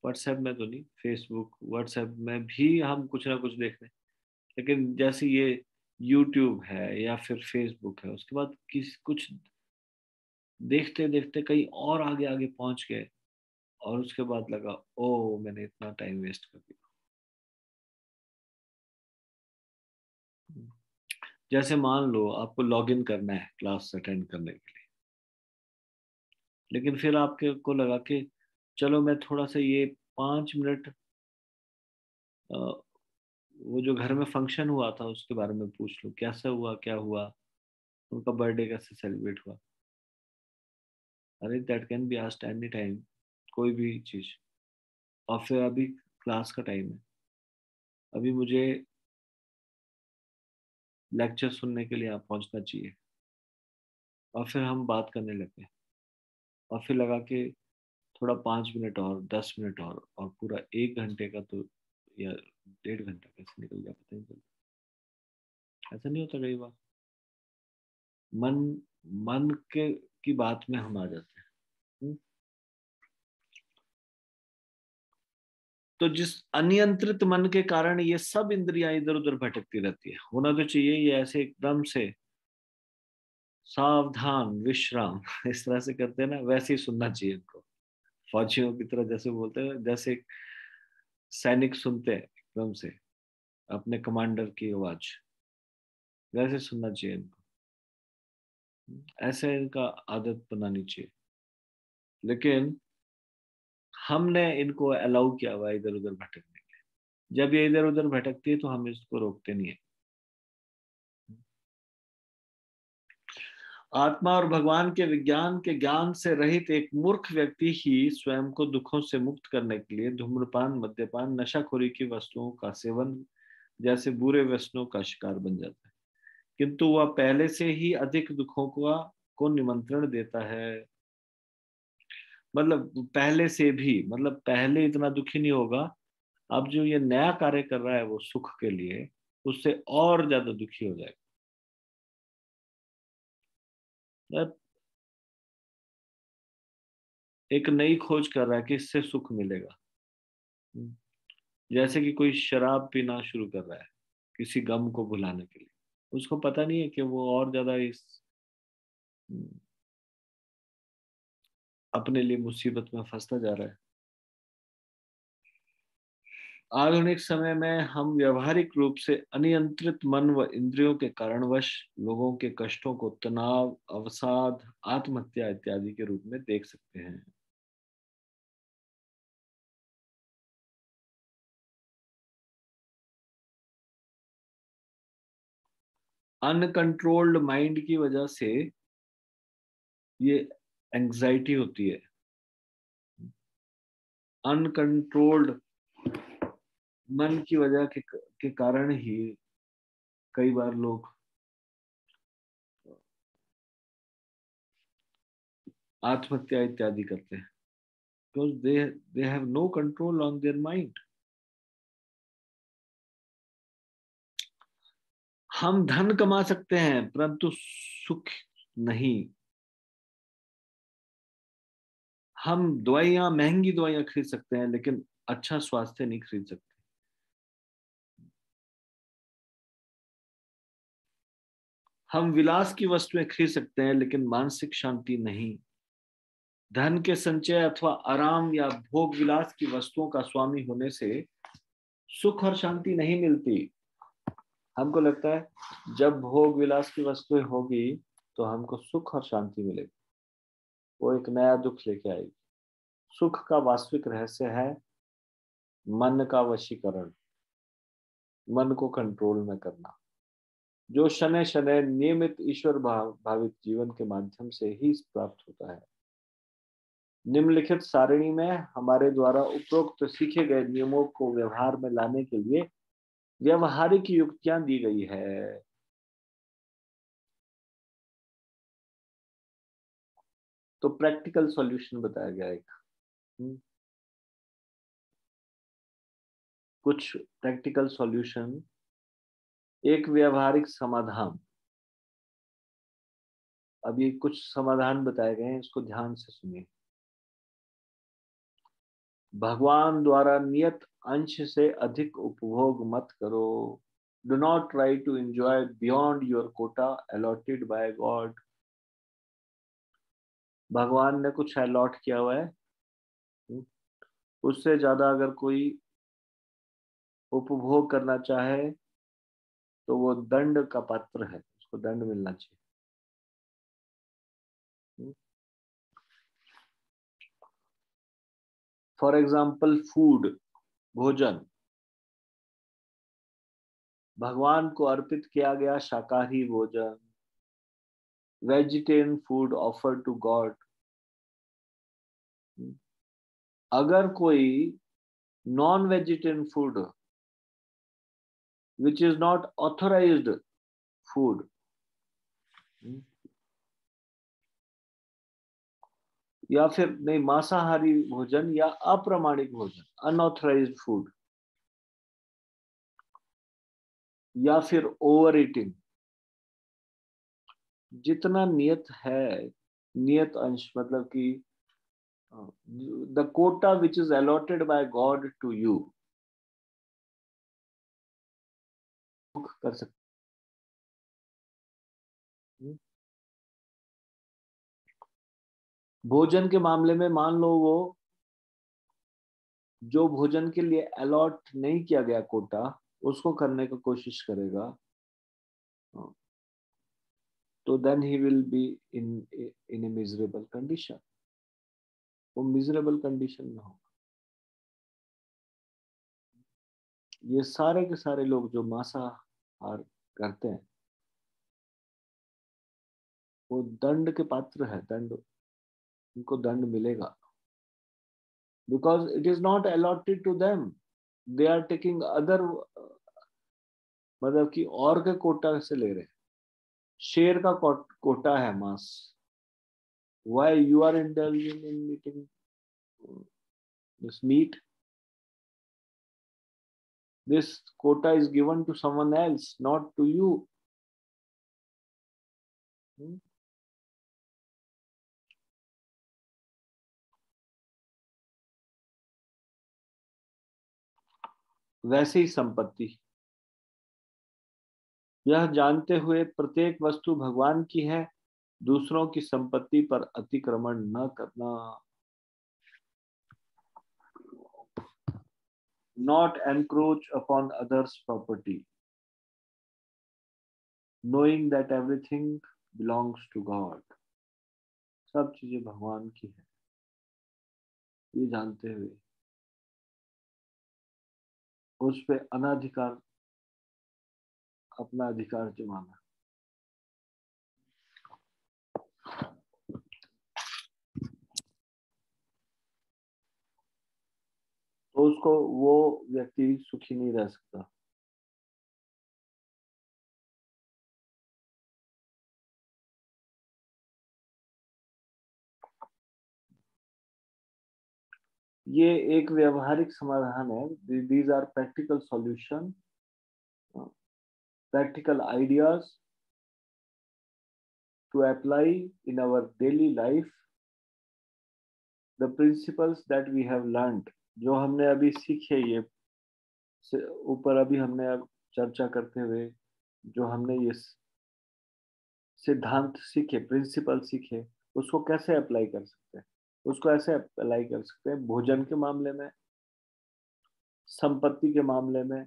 व्हाट्सएप में तो नहीं, फेसबुक व्हाट्सएप में भी हम कुछ ना कुछ देख रहे हैं, लेकिन जैसे ये यूट्यूब है या फिर फेसबुक है, उसके बाद कुछ देखते देखते कहीं और आगे आगे पहुंच गए, और उसके बाद लगा ओ मैंने इतना टाइम वेस्ट कर दिया। जैसे मान लो आपको लॉगिन करना है क्लास अटेंड करने के लिए, लेकिन फिर आपके को लगा कि चलो मैं थोड़ा सा ये 5 मिनट वो जो घर में फंक्शन हुआ था उसके बारे में पूछ लो, कैसा हुआ, क्या हुआ, उनका बर्थडे कैसे सेलिब्रेट हुआ। अरे that can be asked any time, कोई भी चीज। और फिर अभी क्लास का टाइम है, अभी मुझे लेक्चर सुनने के लिए यहाँ पहुंचना चाहिए, और फिर हम बात करने लगे, और फिर लगा कि थोड़ा 5 मिनट और 10 मिनट और पूरा 1 घंटे का तो या 1.5 घंटा कैसे निकल गया पता नहीं चलता। ऐसा नहीं होता कई बार? मन की बात में हम आ जाते हैं। तो जिस अनियंत्रित मन के कारण ये सब इंद्रियां इधर उधर भटकती रहती है। होना तो चाहिए ये ऐसे एकदम से सावधान विश्राम इस तरह से करते हैं ना, वैसे ही सुनना चाहिए इनको। फौजियों की तरह जैसे बोलते हैं, जैसे सैनिक सुनते हैं एकदम से अपने कमांडर की आवाज, वैसे सुनना चाहिए इनको। ऐसे इनका आदत बनानी चाहिए। लेकिन हमने इनको अलाउ किया हुआ है इधर उधर भटकने के लिए। जब ये इधर उधर भटकती है तो हम इसको रोकते नहीं है। आत्मा और भगवान के विज्ञान के ज्ञान से रहित एक मूर्ख व्यक्ति ही स्वयं को दुखों से मुक्त करने के लिए धूम्रपान, मद्यपान, नशाखोरी की वस्तुओं का सेवन जैसे बुरे व्यसनों का शिकार बन जाता है, किंतु वह पहले से ही अधिक दुखों को निमंत्रण देता है। मतलब पहले से भी, मतलब पहले इतना दुखी नहीं होगा, अब जो ये नया कार्य कर रहा है वो सुख के लिए, उससे और ज्यादा दुखी हो जाएगा। एक नई खोज कर रहा है कि इससे सुख मिलेगा। जैसे कि कोई शराब पीना शुरू कर रहा है किसी गम को भुलाने के लिए, उसको पता नहीं है कि वो और ज्यादा इस अपने लिए मुसीबत में फंसता जा रहा है। आधुनिक समय में हम व्यवहारिक रूप से अनियंत्रित मन व इंद्रियों के कारणवश लोगों के कष्टों को तनाव, अवसाद, आत्महत्या इत्यादि के रूप में देख सकते हैं। अनकंट्रोल्ड माइंड की वजह से ये एंजाइटी होती है। अनकंट्रोल्ड मन की वजह के कारण ही कई बार लोग आत्महत्या इत्यादि करते हैं, because they have no control on their mind. हम धन कमा सकते हैं परंतु सुख नहीं। हम दवाइयां, महंगी दवाइयां खरीद सकते हैं लेकिन अच्छा स्वास्थ्य नहीं खरीद सकते। हम विलास की वस्तुएं खरीद सकते हैं लेकिन मानसिक शांति नहीं। धन के संचय अथवा आराम या भोग विलास की वस्तुओं का स्वामी होने से सुख और शांति नहीं मिलती। हमको लगता है जब भोग विलास की वस्तुएं होगी तो हमको सुख और शांति मिलेगी, वो एक नया दुख लेके आएगी। सुख का वास्तविक रहस्य है मन का वशीकरण, मन को कंट्रोल में करना, जो शनै शनै नियमित ईश्वर भावित जीवन के माध्यम से ही प्राप्त होता है। निम्नलिखित सारणी में हमारे द्वारा उपरोक्त सीखे गए नियमों को व्यवहार में लाने के लिए व्यवहारिक युक्तियां दी गई है। तो प्रैक्टिकल सॉल्यूशन बताया गया एक, कुछ प्रैक्टिकल सॉल्यूशन, एक व्यवहारिक समाधान। अब ये कुछ समाधान बताए गए हैं, इसको ध्यान से सुनिए। भगवान द्वारा नियत अंश से अधिक उपभोग मत करो। Do not try to enjoy beyond your quota allotted by God. भगवान ने कुछ अलॉट किया हुआ है, उससे ज्यादा अगर कोई उपभोग करना चाहे तो वो दंड का पात्र है, उसको दंड मिलना चाहिए। फॉर एग्जाम्पल फूड, भोजन, भगवान को अर्पित किया गया शाकाहारी भोजन, vegetarian food offer to God. अगर कोई non vegetarian food which is not authorised food, या फिर नहीं, मांसाहारी भोजन या अप्रमाणिक भोजन, अनऑथराइज्ड फूड, या फिर ओवर ईटिंग, जितना नियत है, नियत अंश मतलब कि the quota which is allotted by God to you, कर सकते। भोजन के मामले में मान लो वो जो भोजन के लिए अलॉट नहीं किया गया कोटा, उसको करने की कोशिश करेगा, तो then he will be in a miserable condition. वो मिजरेबल कंडीशन में होगा। ये सारे के सारे लोग जो मांसाहार करते हैं वो दंड के पात्र है, दंड, उनको दंड मिलेगा, because it is not allotted to them, they are taking other, मतलब कि और के कोटा से ले रहे, शेर का कोटा है मांस, why you are intelligent in meeting this meat? This quota is given to someone else, not to you. वैसे ही संपत्ति, यह जानते हुए प्रत्येक वस्तु भगवान की है, दूसरों की संपत्ति पर अतिक्रमण न करना। Not encroach upon others' property, knowing that everything belongs to God. सब चीजें भगवान की है, ये जानते हुए उस पे अनाधिकार, अपना अधिकार जमाना। तो उसको, वो व्यक्ति सुखी नहीं रह सकता। ये एक व्यवहारिक समाधान है। These are practical solution, practical ideas to apply in our daily life, the principles that we have learned, जो हमने अभी सीखे, ये ऊपर अभी हमने अब चर्चा करते हुए जो हमने ये सिद्धांत सीखे, प्रिंसिपल सीखे, उसको कैसे अप्लाई कर सकते हैं? उसको ऐसे अप्लाई कर सकते हैं भोजन के मामले में, संपत्ति के मामले में,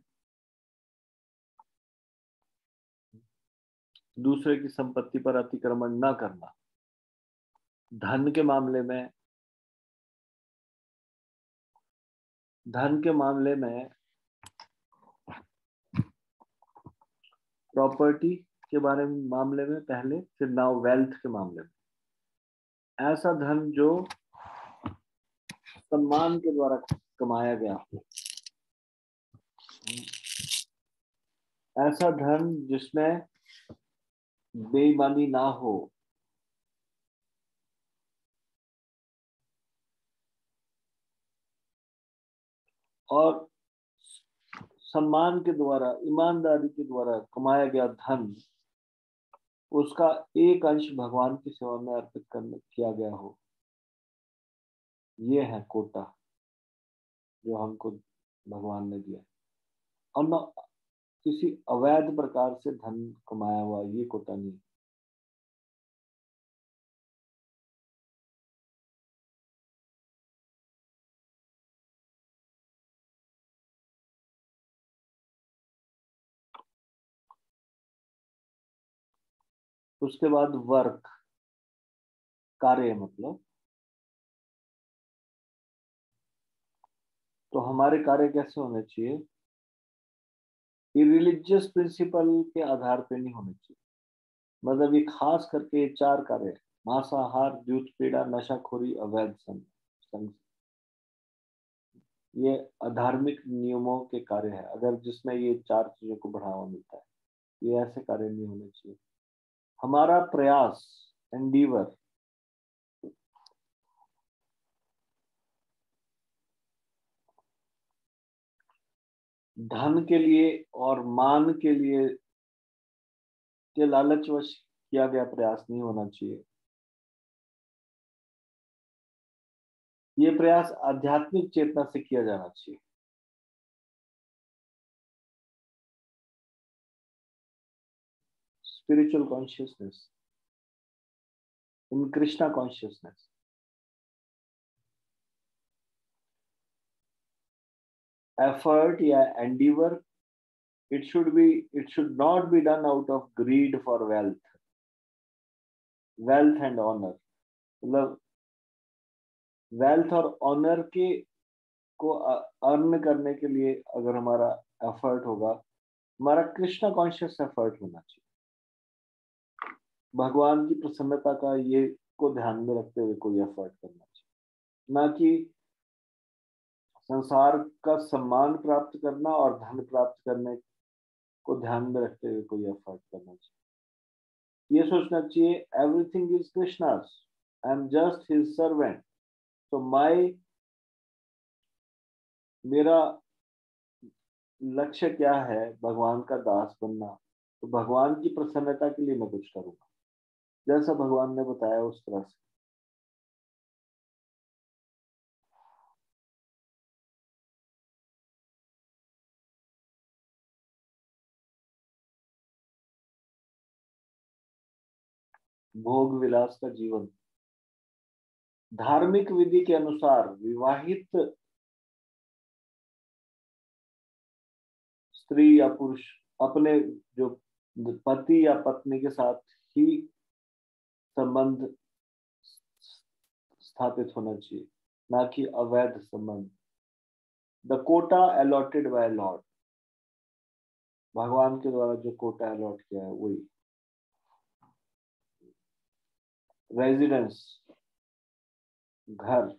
दूसरे की संपत्ति पर अतिक्रमण न करना, धन के मामले में, धन के मामले में, प्रॉपर्टी के बारे में मामले में पहले, फिर नाउ वेल्थ के मामले में। ऐसा धन जो सम्मान के द्वारा कमाया गया हो, ऐसा धन जिसमें बेईमानी ना हो, और सम्मान के द्वारा, ईमानदारी के द्वारा कमाया गया धन, उसका एक अंश भगवान की सेवा में अर्पित किया गया हो। ये है कोटा जो हमको भगवान ने दिया, और न किसी अवैध प्रकार से धन कमाया हुआ, ये कोटा नहीं। उसके बाद वर्क, कार्य, मतलब तो हमारे कार्य कैसे होने चाहिए? ये रिलीजियस प्रिंसिपल के आधार पे नहीं होने चाहिए। मतलब ये खास करके ये 4 कार्य, मांसाहार, द्यूत पीड़ा, नशाखोरी, अवैध संग, ये अधार्मिक नियमों के कार्य है। अगर जिसमें ये 4 चीजों को बढ़ावा मिलता है, ये ऐसे कार्य नहीं होने चाहिए। हमारा प्रयास, एंडीवर, धन के लिए और मान के लिए के लालचवश किया गया प्रयास नहीं होना चाहिए। ये प्रयास आध्यात्मिक चेतना से किया जाना चाहिए। स्पिरिचुअल कॉन्शियसनेस, इन कृष्णा कॉन्शियसनेस। एफर्ट या endeavour, it should not be done out of greed for wealth and honor। मतलब वेल्थ और ऑनर के को अर्न करने के लिए अगर हमारा एफर्ट होगा, हमारा कृष्णा कॉन्शियस एफर्ट होना चाहिए। भगवान की प्रसन्नता का ये को ध्यान में रखते हुए कोई एफर्ट करना चाहिए, ना कि संसार का सम्मान प्राप्त करना और धन प्राप्त करने को ध्यान में रखते हुए कोई एफर्ट करना चाहिए। ये सोचना चाहिए everything is Krishna's, I am just his servant, तो मेरा लक्ष्य क्या है, भगवान का दास बनना, तो भगवान की प्रसन्नता के लिए मैं कुछ करूंगा, जैसा भगवान ने बताया उस तरह से। भोग विलास का जीवन, धार्मिक विधि के अनुसार विवाहित स्त्री या पुरुष अपने जो पति या पत्नी के साथ ही संबंध स्थापित होना चाहिए, ना कि अवैध संबंध। The quota allotted by lord, भगवान के द्वारा जो कोटा अलॉट किया है वही। रेजिडेंस, घर,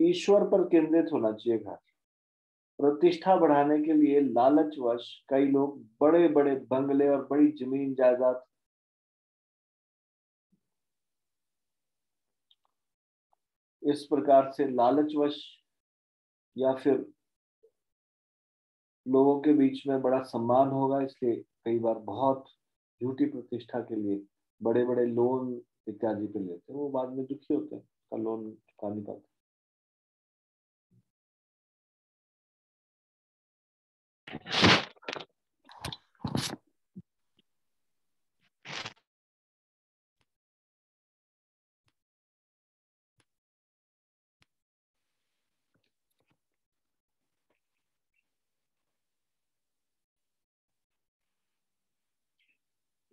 ईश्वर पर केंद्रित होना चाहिए घर। प्रतिष्ठा बढ़ाने के लिए लालचवश कई लोग बड़े बड़े बंगले और बड़ी जमीन जायदाद इस प्रकार से लालचवश, या फिर लोगों के बीच में बड़ा सम्मान होगा इसलिए कई बार बहुत झूठी प्रतिष्ठा के लिए बड़े बड़े लोन इत्यादि पे लेते हैं, वो बाद में दुखी होते हैं, का लोन चुका नहीं पाते।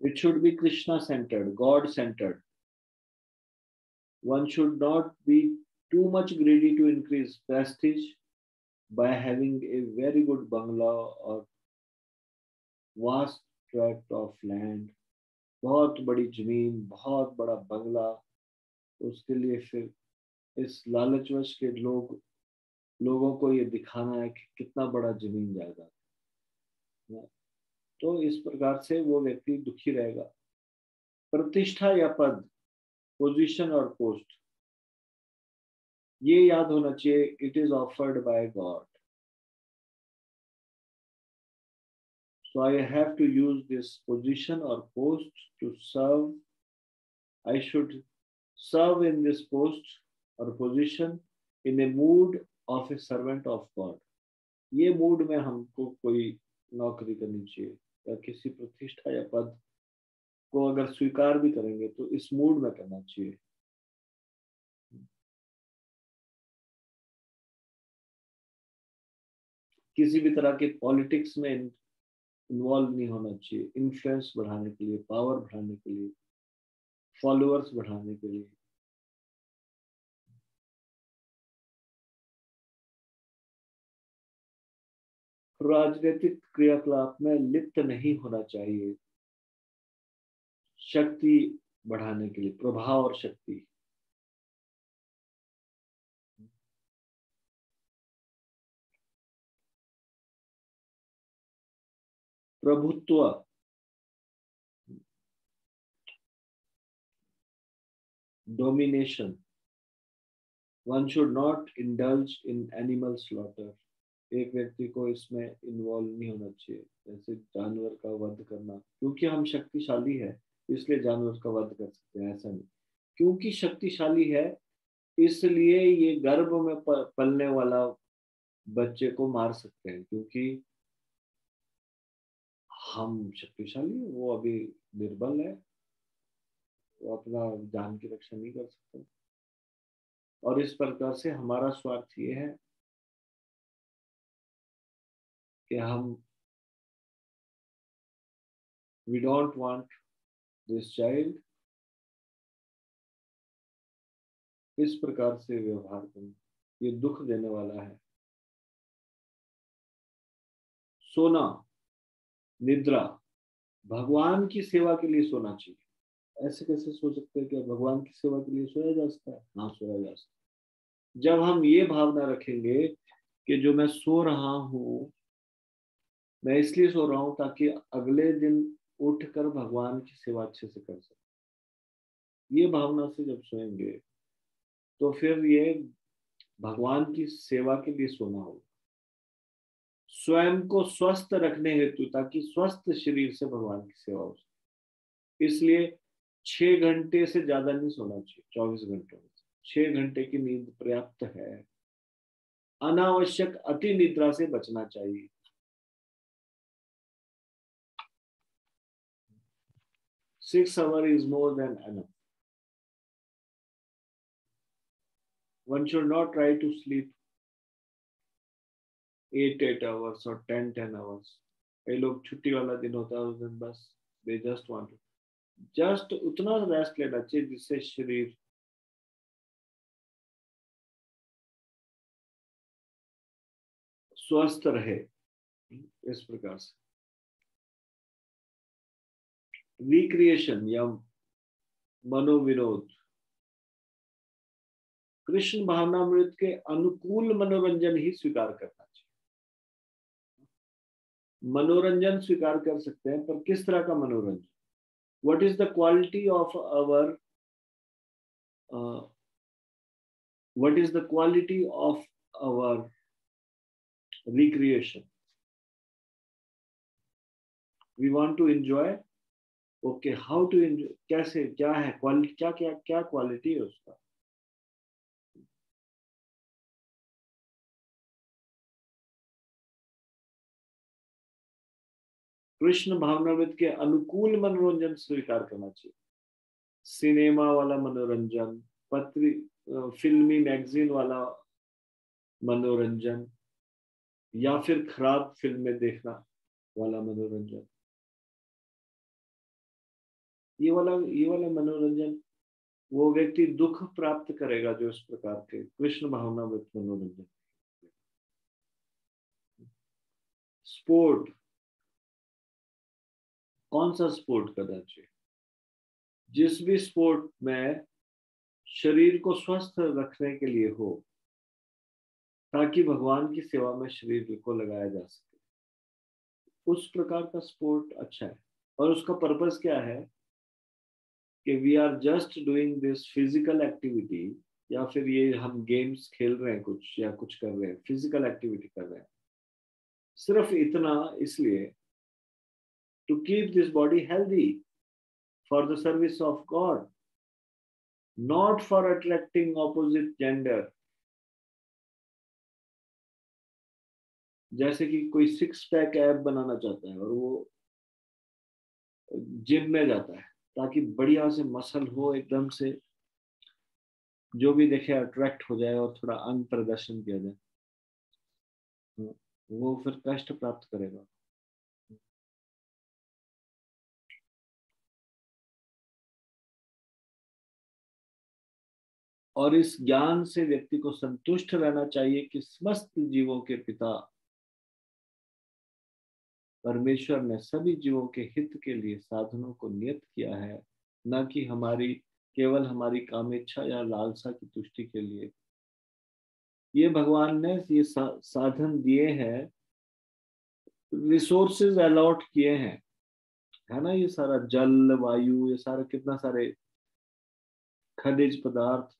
It should be Krishna centered, God centered. One should not be too much greedy to increase prestige by having a very good bungalow or vast tract of land, बहुत बड़ी जमीन, बहुत बड़ा बंगला, उसके लिए फिर इस लालचवश के लोगों को ये दिखाना है कि कितना बड़ा जमीन जायदाद है, तो इस प्रकार से वो व्यक्ति दुखी रहेगा। प्रतिष्ठा या पद, पोजीशन और पोस्ट, ये याद होना चाहिए, it is offered by God, so I have to use this position or post to serve. I should serve in this post or position in a mood of a servant of God. ये mood में हमको कोई नौकरी करनी चाहिए, या किसी प्रतिष्ठा या पद को अगर स्वीकार भी करेंगे तो इस मूड में करना चाहिए। किसी भी तरह के पॉलिटिक्स में इन्वॉल्व नहीं होना चाहिए, इन्फ्लुएंस बढ़ाने के लिए, पावर बढ़ाने के लिए, फॉलोअर्स बढ़ाने के लिए। राजनीतिक क्रियाकलाप में लिप्त नहीं होना चाहिए, शक्ति बढ़ाने के लिए, प्रभाव और शक्ति। प्रभुत्व, domination, one should not indulge in animal slaughter, एक व्यक्ति को इसमें इन्वॉल्व नहीं होना चाहिए, जैसे जानवर का वध करना, क्योंकि हम शक्तिशाली है इसलिए जानवर का वध कर सकते हैं, ऐसा नहीं। क्योंकि शक्तिशाली है इसलिए ये गर्भ में पलने वाला बच्चे को मार सकते हैं, क्योंकि हम शक्तिशाली है, वो अभी निर्बल है, वो अपना जान की रक्षा नहीं कर सकते। और इस प्रकार से हमारा स्वार्थ ये है कि हम we don't want this child, इस प्रकार से व्यवहार करें, ये दुख देने वाला है। सोना, निद्रा, भगवान की सेवा के लिए सोना चाहिए। ऐसे कैसे सो सकते हैं? क्या भगवान की सेवा के लिए सोया जा सकता है? हाँ, सोया जा सकता है। जब हम ये भावना रखेंगे कि जो मैं सो रहा हूँ, मैं इसलिए सो रहा हूँ ताकि अगले दिन उठकर भगवान की सेवा अच्छे से कर सकूं, ये भावना से जब सोएंगे तो फिर ये भगवान की सेवा के लिए सोना होगा, स्वयं को स्वस्थ रखने हेतु, ताकि स्वस्थ शरीर से भगवान की सेवा हो सके। इसलिए 6 घंटे से ज्यादा नहीं सोना चाहिए। 24 घंटों में 6 घंटे की नींद पर्याप्त है। अनावश्यक अति निद्रा से बचना चाहिए। Six hours is more than enough. One should not try to sleep 8 hours or 10 hours. कई लोग छुट्टी वाला दिन होता है उस दिन बस they just want to just उतना रेस्ट लेना चाहिए जिससे शरीर स्वस्थ रहे। इस प्रकार से रिक्रिएशन या मनोविनोद, कृष्ण भावनामृत के अनुकूल मनोरंजन ही स्वीकार करना चाहिए। मनोरंजन स्वीकार कर सकते हैं, पर किस तरह का मनोरंजन? What is the quality of our what is the quality of our recreation? We want to enjoy. Okay, how to enjoy? कैसे, क्या है क्वालिटी, क्या क्या क्या क्वालिटी है उसका? कृष्ण भावनामृत के अनुकूल मनोरंजन स्वीकार करना चाहिए। सिनेमा वाला मनोरंजन, फिल्मी मैगजीन वाला मनोरंजन, या फिर खराब फिल्में देखना वाला मनोरंजन, ये वाला मनोरंजन वो व्यक्ति दुख प्राप्त करेगा जो इस प्रकार के कृष्ण भावनामृत मनोरंजन। स्पोर्ट, कौन सा स्पोर्ट करना चाहिए? जिस भी स्पोर्ट में शरीर को स्वस्थ रखने के लिए हो, ताकि भगवान की सेवा में शरीर को लगाया जा सके, उस प्रकार का स्पोर्ट अच्छा है। और उसका पर्पस क्या है कि we are just doing this physical activity, या फिर ये हम गेम्स खेल रहे हैं कुछ या कुछ कर रहे हैं, फिजिकल एक्टिविटी कर रहे हैं सिर्फ इतना, इसलिए to keep this body healthy for the service of God, not for attracting opposite gender. जैसे कि कोई 6 पैक ऐप बनाना चाहता है और वो जिम में जाता है ताकि बढ़िया से मसल हो, एकदम से जो भी देखे अट्रैक्ट हो जाए और थोड़ा अंग प्रदर्शन किया जाए, वो फिर कष्ट प्राप्त करेगा। और इस ज्ञान से व्यक्ति को संतुष्ट रहना चाहिए कि समस्त जीवों के पिता परमेश्वर ने सभी जीवों के हित के लिए साधनों को नियत किया है, न कि केवल हमारी कामेच्छा या लालसा की तुष्टि के लिए। ये भगवान ने ये साधन दिए हैं, रिसोर्सेज अलॉट किए हैं, है ना? ये सारा जल, वायु, ये सारा कितना सारे खनिज पदार्थ,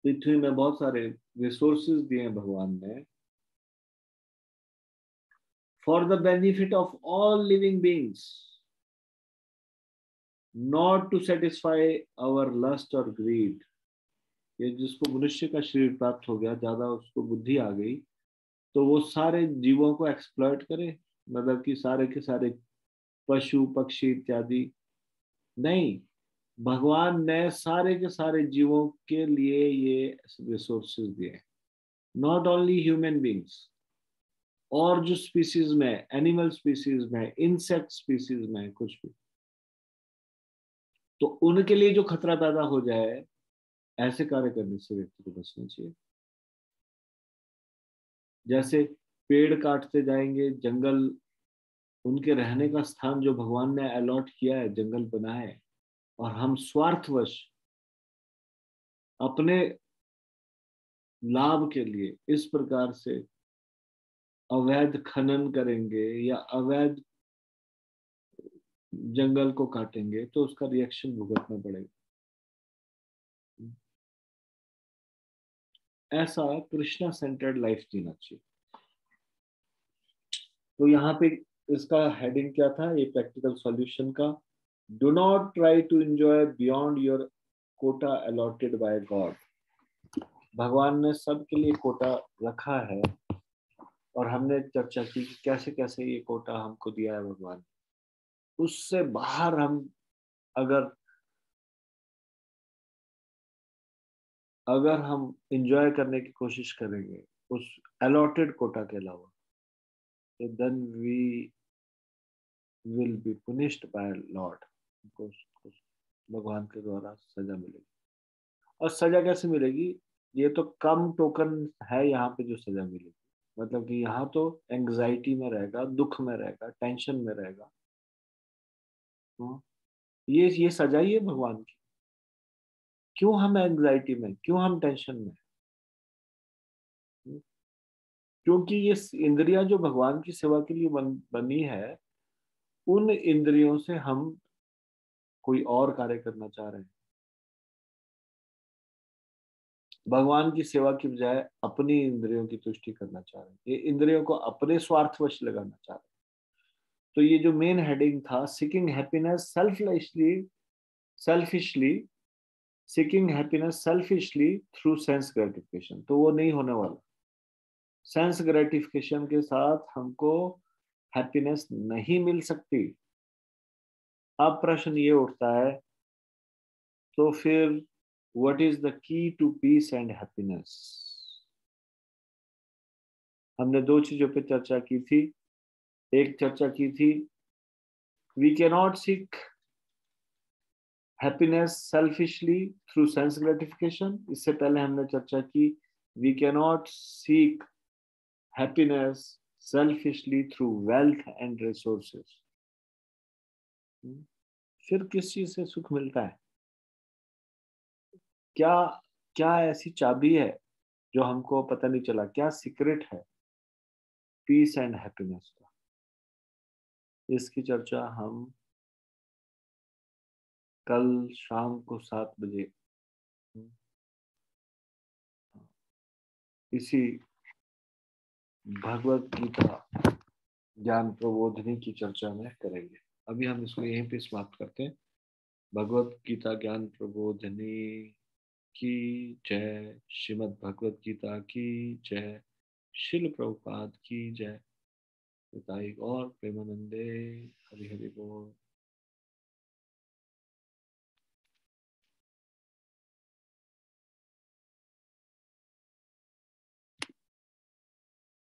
पृथ्वी में बहुत सारे रिसोर्सेज दिए हैं भगवान ने, for the benefit of all living beings, not to satisfy our lust or greed. ये जिसको मनुष्य का शरीर प्राप्त हो गया, ज्यादा उसको बुद्धि आ गई, तो वो सारे जीवों को एक्सप्लॉइट करे, मतलब कि सारे के सारे पशु पक्षी इत्यादि नहीं, भगवान ने सारे के सारे जीवों के लिए ये रिसोर्सेज दिए, नॉट ओनली ह्यूमन बींग्स, और जो स्पीसीज में, एनिमल स्पीसीज में, इंसेक्ट स्पीसीज में, कुछ भी, तो उनके लिए जो खतरा पैदा हो जाए, ऐसे कार्य करने से व्यक्ति को बचना चाहिए। जैसे पेड़ काटते जाएंगे, जंगल उनके रहने का स्थान जो भगवान ने अलॉट किया है, जंगल बनाए, और हम स्वार्थवश अपने लाभ के लिए इस प्रकार से अवैध खनन करेंगे या अवैध जंगल को काटेंगे, तो उसका रिएक्शन भुगतना पड़ेगा। ऐसा कृष्णा सेंटर्ड लाइफ जीना चाहिए। तो यहाँ पे इसका हेडिंग क्या था, ये प्रैक्टिकल सॉल्यूशन का, do not try to enjoy beyond your quota allotted by God. भगवान ने सबके लिए कोटा रखा है, और हमने चर्चा की कि कैसे कैसे ये कोटा हमको दिया है भगवान। उससे बाहर हम अगर हम एंजॉय करने की कोशिश करेंगे उस अलॉटेड कोटा के अलावा, तो then we will be punished by lord. भगवान के द्वारा सजा मिलेगी। और सजा कैसे मिलेगी? ये तो कम टोकन है यहाँ पे जो सजा मिलेगी। मतलब कि यहाँ तो एंग्जाइटी में रहेगा, दुख में रहेगा, टेंशन में रहेगा। ये सजा ही है भगवान की। क्यों हम एंग्जाइटी में, क्यों हम टेंशन में? क्योंकि ये इंद्रियां जो भगवान की सेवा के लिए बनी है, उन इंद्रियों से हम कोई और कार्य करना चाह रहे हैं। भगवान की सेवा की बजाय अपनी इंद्रियों की तुष्टि करना चाह रहे हैं। ये इंद्रियों को अपने स्वार्थवश लगाना चाह रहे हैं। तो ये जो मेन हेडिंग था, seeking happiness selfishly seeking happiness selfishly through sense gratification, तो वो नहीं होने वाला। सेंस ग्रेटिफिकेशन के साथ हमको हैप्पीनेस नहीं मिल सकती। अब प्रश्न ये उठता है, तो फिर what is the key to peace and happiness? हमने दो चीजों पे चर्चा की थी। एक चर्चा की थी, we can not seek happiness selfishly through sense gratification. इससे पहले हमने चर्चा की, we can not seek happiness selfishly through wealth and resources. फिर किस चीज से सुख मिलता है? क्या क्या ऐसी चाबी है जो हमको पता नहीं चला? क्या सीक्रेट है पीस एंड हैप्पीनेस का? इसकी चर्चा हम कल शाम को 7 बजे इसी भगवत गीता ज्ञान प्रबोधिनी की चर्चा में करेंगे। अभी हम इसको यहीं पे समाप्त करते हैं। भगवत गीता ज्ञान प्रबोधिनी की जय। श्रीमद् भगवत गीता की जय। शिल प्रभुपाद की जय। और प्रेमानंदे। हरि हरि।